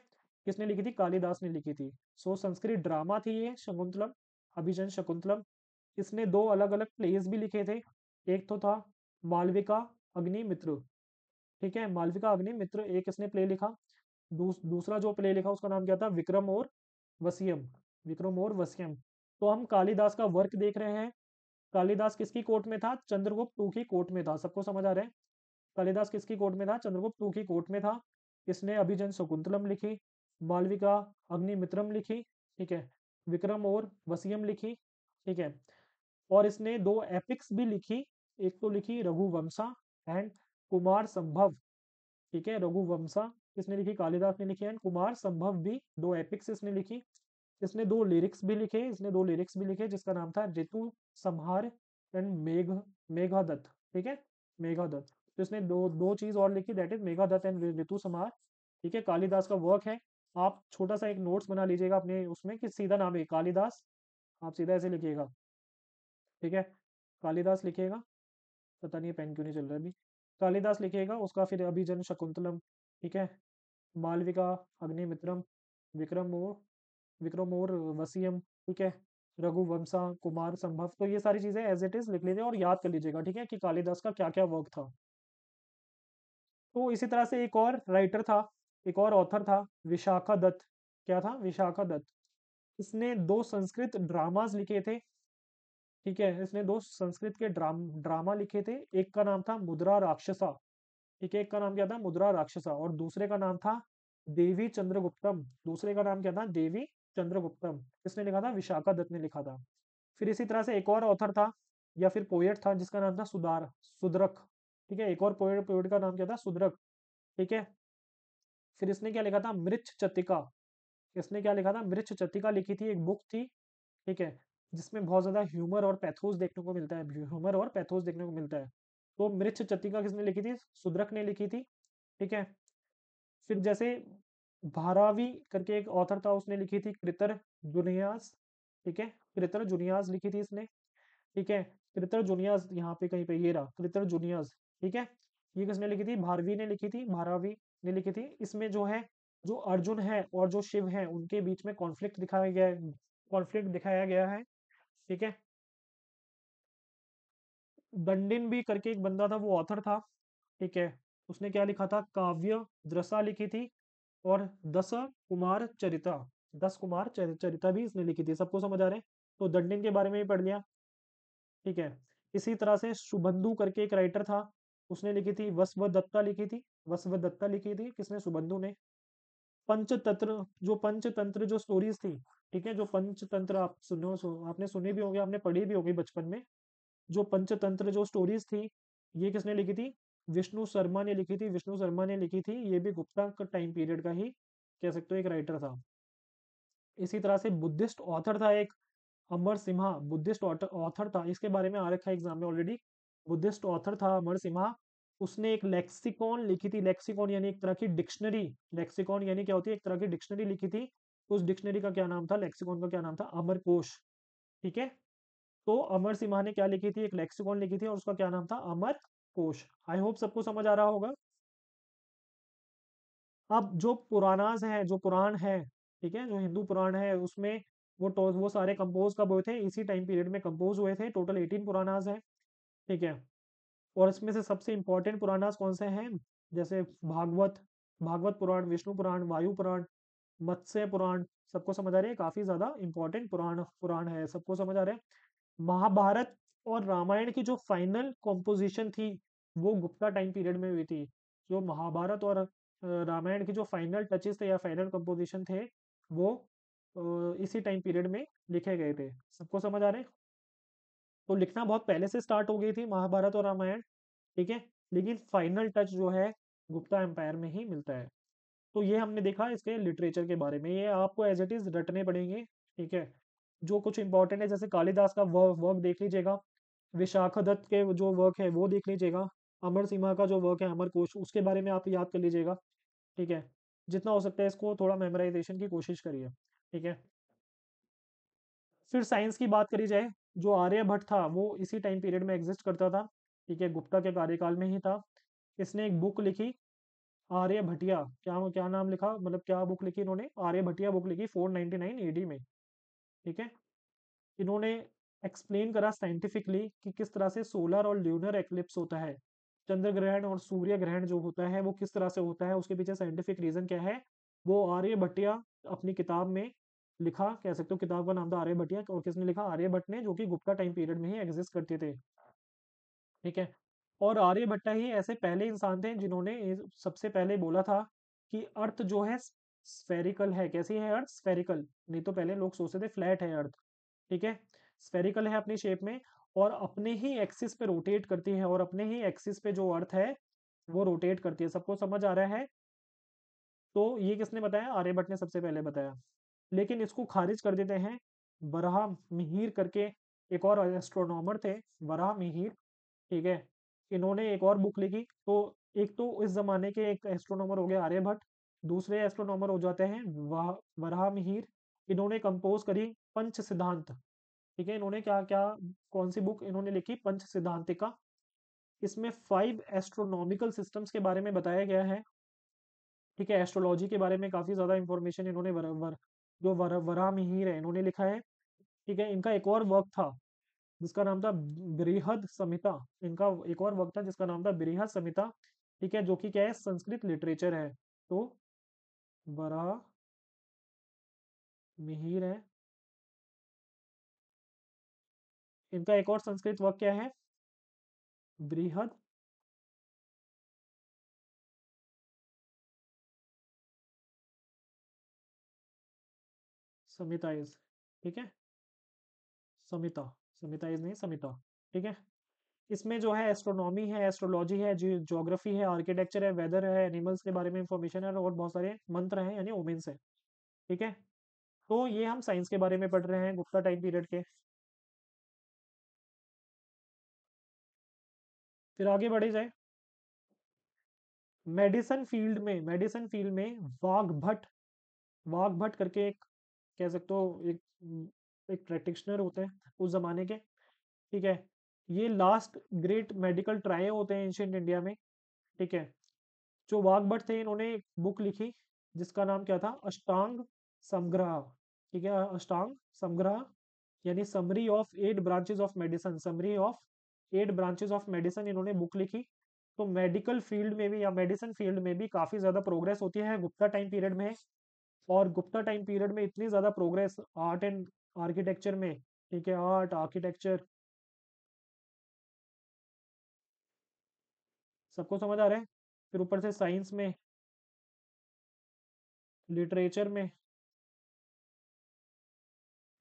किसने लिखी थी, कालिदास ने लिखी थी। सो संस्कृत ड्रामा थी ये शकुंतलम, अभिजन शकुंतलम। इसने दो अलग अलग प्लेस भी लिखे थे। एक तो था मालविका अग्निमित्र। ठीक है, मालविका अग्निमित्र एक इसने प्ले लिखा। दूसरा जो प्ले लिखा उसका नाम क्या था, विक्रम और वसियम, विक्रम और वसियम। तो हम कालिदास का वर्क देख रहे हैं। कालिदास किसकी कोर्ट में था, चंद्रगुप्त टू की कोर्ट में था। सबको समझ आ रहा है, कालिदास किसकी कोर्ट में था, चंद्रगुप्त टू की कोर्ट में था। इसने अभिजन शकुंतलम लिखी, मालविका अग्निमित्रम लिखी। ठीक है, विक्रम और वसियम लिखी। ठीक है। और इसने दो एपिक्स भी लिखी। एक तो लिखी रघुवंशा एंड कुमार संभव। ठीक है, रघुवंशा किसने लिखी, कालिदास ने लिखी, एंड कुमार संभव भी दो एपिक्स इसने लिखी। इसने दो लिरिक्स भी लिखे, जिसका नाम था ऋतु संहार एंड मेघादत्त। ठीक है, मेघादत्त। तो इसने दो दो चीज और लिखी, दैट इज मेघादत्त एंड ऋतु संहार। ठीक है, कालिदास का वर्क है। आप छोटा सा एक नोट्स बना लीजिएगा अपने उसमें, कि सीधा नाम है कालिदास, आप सीधा ऐसे लिखिएगा। ठीक है, कालिदास लिखिएगा, पता नहीं पेन क्यों नहीं चल रहा है अभी। कालिदास लिखिएगा, उसका फिर अभिजन शकुंतलम। ठीक है, मालविका अग्निमित्रम, विक्रम और वसीयम। ठीक है, रघुवंशा, कुमार संभव। तो ये सारी चीजें एज इट इज लिख लीजिए और याद कर लीजिएगा। ठीक है, कि कालिदास का क्या क्या वर्क था। तो इसी तरह से एक और राइटर था, एक और ऑथर था, विशाखा दत्त। क्या था, विशाखा दत्त। इसने दो संस्कृत ड्रामास लिखे थे। ठीक है, इसने दो संस्कृत के ड्रामा लिखे थे। एक का नाम था मुद्रा राक्षसा। ठीक है, एक का नाम क्या था, मुद्रा राक्षसा, और दूसरे का नाम था देवी चंद्रगुप्तम। दूसरे का नाम क्या था, देवी चंद्रगुप्तम। किसने लिखा था, विशाखा दत्त ने लिखा था। फिर इसी तरह से एक और ऑथर था या फिर पोएट था, जिसका नाम था सुदरक। ठीक है, एक और पोएट पोएट का नाम क्या था, सुदरक। ठीक है। फिर इसने क्या लिखा था, मृच्छ चतिका। इसने क्या लिखा था, मृच्छ चतिका लिखी थी, एक बुक थी। ठीक है, जिसमें बहुत ज्यादा ह्यूमर और पैथोस देखने को मिलता है, ह्यूमर और पैथोस देखने को मिलता है। तो मृच्छ चतिका किसने लिखी थी, सुदरक ने लिखी थी। ठीक है। फिर जैसे धारावी करके एक ऑथर था, उसने लिखी थी कृतर जुनियास। ठीक है, कृतर जुनियास लिखी थी इसने। ठीक है, कृतर जुनियास यहाँ पे कहीं पे ये रहा, कृतर जुनियास। ठीक है, ये किसने लिखी थी, भारवी ने लिखी थी, भारावी ने लिखी थी। इसमें जो है, जो अर्जुन है और जो शिव है, उनके बीच में कॉन्फ्लिक्ट दिखाया गया है, कॉन्फ्लिक्ट दिखाया गया है। ठीक है, दंडिन भी करके एक बंदा था, वो ऑथर था। ठीक है, उसने क्या लिखा था, काव्य दृसा लिखी थी, और दस कुमार चरिता, चरिता भी इसने लिखी थी। सबको समझ आ रहे हैं, तो दंडिन के बारे में भी पढ़ लिया। ठीक है, इसी तरह से सुबंधु करके एक राइटर था, उसने लिखी थी वसवदत्ता लिखी थी, वसवदत्ता लिखी थी, किसने, सुबंधु ने। पंचतंत्र जो स्टोरीज थी, ठीक है, जो पंचतंत्र आप आपने सुनी भी होगी, आपने पढ़ी भी होगी बचपन में। जो पंचतंत्र जो स्टोरीज थी, ये किसने लिखी थी, विष्णु शर्मा ने लिखी थी, विष्णु शर्मा ने लिखी थी। ये भी गुप्ता का टाइम पीरियड का ही कह सकते हो एक राइटर था। इसी तरह से बुद्धिस्ट ऑथर था एक, अमर सिम्हा, बुद्धिस्ट ऑथर था, इसके बारे में आ रखा है एग्जाम में ऑलरेडी। बुद्धिस्ट ऑथर था अमर सिम्हा। उसने एक लेक्सिकॉन लिखी थी, लेक्सिकॉन यानी एक तरह की डिक्शनरी। लेक्सिकॉन यानी क्या होती है, एक तरह की डिक्शनरी लिखी थी। उस डिक्शनरी का क्या नाम था, लेक्सिकॉन का क्या नाम था, अमरकोश। ठीक है, तो अमर सिम्हा ने क्या लिखी थी, एक लेक्सिकॉन लिखी थी, और उसका क्या नाम था, अमर कोश। आई होप सबको समझ आ रहा होगा। अब जो पुरानाज हैं, जो पुराण है, ठीक है, जो हिंदू पुराण है, उसमें वो सारे कंपोज कब हुए थे, इसी टाइम पीरियड में कंपोज हुए थे। टोटल 18 पुरानाज हैं। ठीक है, और इसमें से सबसे इंपॉर्टेंट पुरानाज कौन से हैं, जैसे भागवत, भागवत पुराण, विष्णु पुराण, वायु पुराण, मत्स्य पुराण। सबको समझ आ रही है, काफी ज्यादा इंपॉर्टेंट पुराण पुराण है, सबको समझ आ रहा है। महाभारत और रामायण की जो फाइनल कॉम्पोजिशन थी, वो गुप्ता टाइम पीरियड में हुई थी। जो महाभारत और रामायण की जो फाइनल टचेस थे या फाइनल कॉम्पोजिशन थे, वो इसी टाइम पीरियड में लिखे गए थे। सबको समझ आ रहे हैं, तो लिखना बहुत पहले से स्टार्ट हो गई थी महाभारत और रामायण। ठीक है, लेकिन फाइनल टच जो है गुप्ता एम्पायर में ही मिलता है। तो ये हमने देखा इसके लिटरेचर के बारे में, ये आपको एज इट इज रटने पड़ेंगे। ठीक है, जो कुछ इंपॉर्टेंट है, जैसे कालिदास का वर्क देख लीजिएगा, विशाखदत्त के जो वर्क है वो देख लीजिएगा। अमर सिम्हा का जो वर्क है अमर कोश, उसके बारे में आप याद कर लीजिएगा। ठीक है, जितना हो सकता है इसको थोड़ा मेमोराइजेशन की कोशिश करिए। ठीक है, फिर साइंस की बात करी जाए, जो आर्यभट्ट था वो इसी टाइम पीरियड में एग्जिस्ट करता था। ठीक है, गुप्ता के कार्यकाल में ही था। इसने एक बुक लिखी, आर्यभटिया, क्या क्या नाम लिखा, मतलब क्या बुक लिखी इन्होंने, आर्यभटिया बुक लिखी 499 एडी में। ठीक है, इन्होंने एक्सप्लेन करा साइंटिफिकली कि किस तरह से सोलर और ल्यूनर एक्लिप्स होता है, चंद्र ग्रहण और सूर्य ग्रहण जो होता है वो किस तरह से होता है, उसके पीछे साइंटिफिक रीजन क्या है, वो आर्यभट्टिया अपनी किताब में लिखा, कह सकते हो किताब का नाम था आर्यभट्टिया, और किसने लिखा, आर्यभट्ट ने, जो कि गुप्ता टाइम पीरियड में ही एग्जिस्ट करते थे। ठीक है, और आर्यभट्टा ही ऐसे पहले इंसान थे जिन्होंने सबसे पहले बोला था कि अर्थ जो है स्फेरिकल है। कैसी है अर्थ, स्फेरिकल, नहीं तो पहले लोग सोचते थे फ्लैट है अर्थ। ठीक है, स्फेरिकल है अपनी शेप में, और अपने ही एक्सिस पे रोटेट करती है, और अपने ही एक्सिस पे जो अर्थ है वो रोटेट करती है। सबको समझ आ रहा है? तो ये किसने बताया, आर्यभट्ट ने सबसे पहले बताया। लेकिन इसको खारिज कर देते हैं वराह मिहिर करके, एक और एस्ट्रोनॉमर थे, वराह मिहिर। ठीक है, इन्होंने एक और बुक लिखी। तो एक तो इस जमाने के एक एस्ट्रोनॉमर हो गए आर्यभट्ट, दूसरे एस्ट्रोनॉमर हो जाते हैं वराह मिहिर। इन्होंने कंपोज करी पंच सिद्धांत। ठीक है, इन्होंने क्या क्या, कौन सी बुक इन्होंने लिखी, पंच सिद्धांतिका। इसमें 5 एस्ट्रोनॉमिकल सिस्टम्स के बारे में बताया गया है। ठीक है, एस्ट्रोलॉजी के बारे में काफी ज्यादा इंफॉर्मेशन इन्होंने वराह मिहिर है इन्होंने लिखा है। ठीक है, इनका एक और वर्क था जिसका नाम था बृहद संहिता। इनका एक और वर्क था जिसका नाम था बृहद संहिता। ठीक है, जो कि क्या है, संस्कृत लिटरेचर है। तो वराह मिहिर है, इनका एक और संस्कृत वर्क क्या है, बृहद संहिताइज। ठीक है, संहिता, संहिताइज नहीं, संहिता। ठीक है, इसमें जो है एस्ट्रोनॉमी है, एस्ट्रोलॉजी है, ज्योग्राफी है, आर्किटेक्चर है, वेदर है, एनिमल्स के बारे में इंफॉर्मेशन है, और बहुत सारे मंत्र हैं यानी ओमेन्स है। ठीक है, तो ये हम साइंस के बारे में पढ़ रहे हैं गुप्ता टाइम पीरियड के। फिर आगे बढ़े जाए, मेडिसिन फील्ड में वाघभट्ट, वाघभट्ट करके एक, कह सकते हो एक प्रैक्टिशनर होते हैं उस जमाने के। ठीक है, ये लास्ट ग्रेट मेडिकल ट्राई होते हैं एंशियंट इंडिया में। ठीक है, जो वाघभट्ट थे इन्होंने एक बुक लिखी जिसका नाम क्या था, अष्टांग समग्रह। ठीक है, अष्टांग समग्रह, यानी summary of 8 branches of medicine, summary of 8 branches of medicine इन्होंने बुक लिखी। तो मेडिकल फील्ड में भी या मेडिसिन फील्ड में भी काफी ज्यादा प्रोग्रेस होती है गुप्ता टाइम पीरियड में। और गुप्ता टाइम पीरियड में इतनी ज्यादा प्रोग्रेस आर्ट एंड आर्किटेक्चर में। ठीक है, आर्ट आर्किटेक्चर, सबको समझ आ रहा है? फिर ऊपर से साइंस में, लिटरेचर में।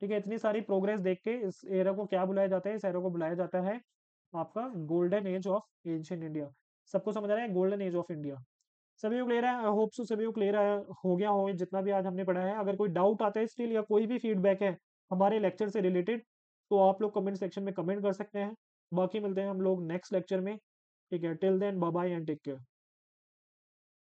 ठीक है, इतनी सारी प्रोग्रेस देख के इस एरा को क्या बुलाया जाता है, इस एरा को बुलाया जाता है आपका golden age of ancient India. सबको समझ आ रहा है, गोल्डन एज ऑफ इंडिया। सभी को क्लियर है? आई होप सो सभी को क्लियर हो गया हो जितना भी आज हमने पढ़ा है। अगर कोई डाउट आता है स्टिल, या कोई भी फीडबैक है हमारे लेक्चर से रिलेटेड, तो आप लोग कमेंट सेक्शन में कमेंट कर सकते हैं। बाकी मिलते हैं हम लोग नेक्स्ट लेक्चर में। ठीक है, till then bye bye and take care.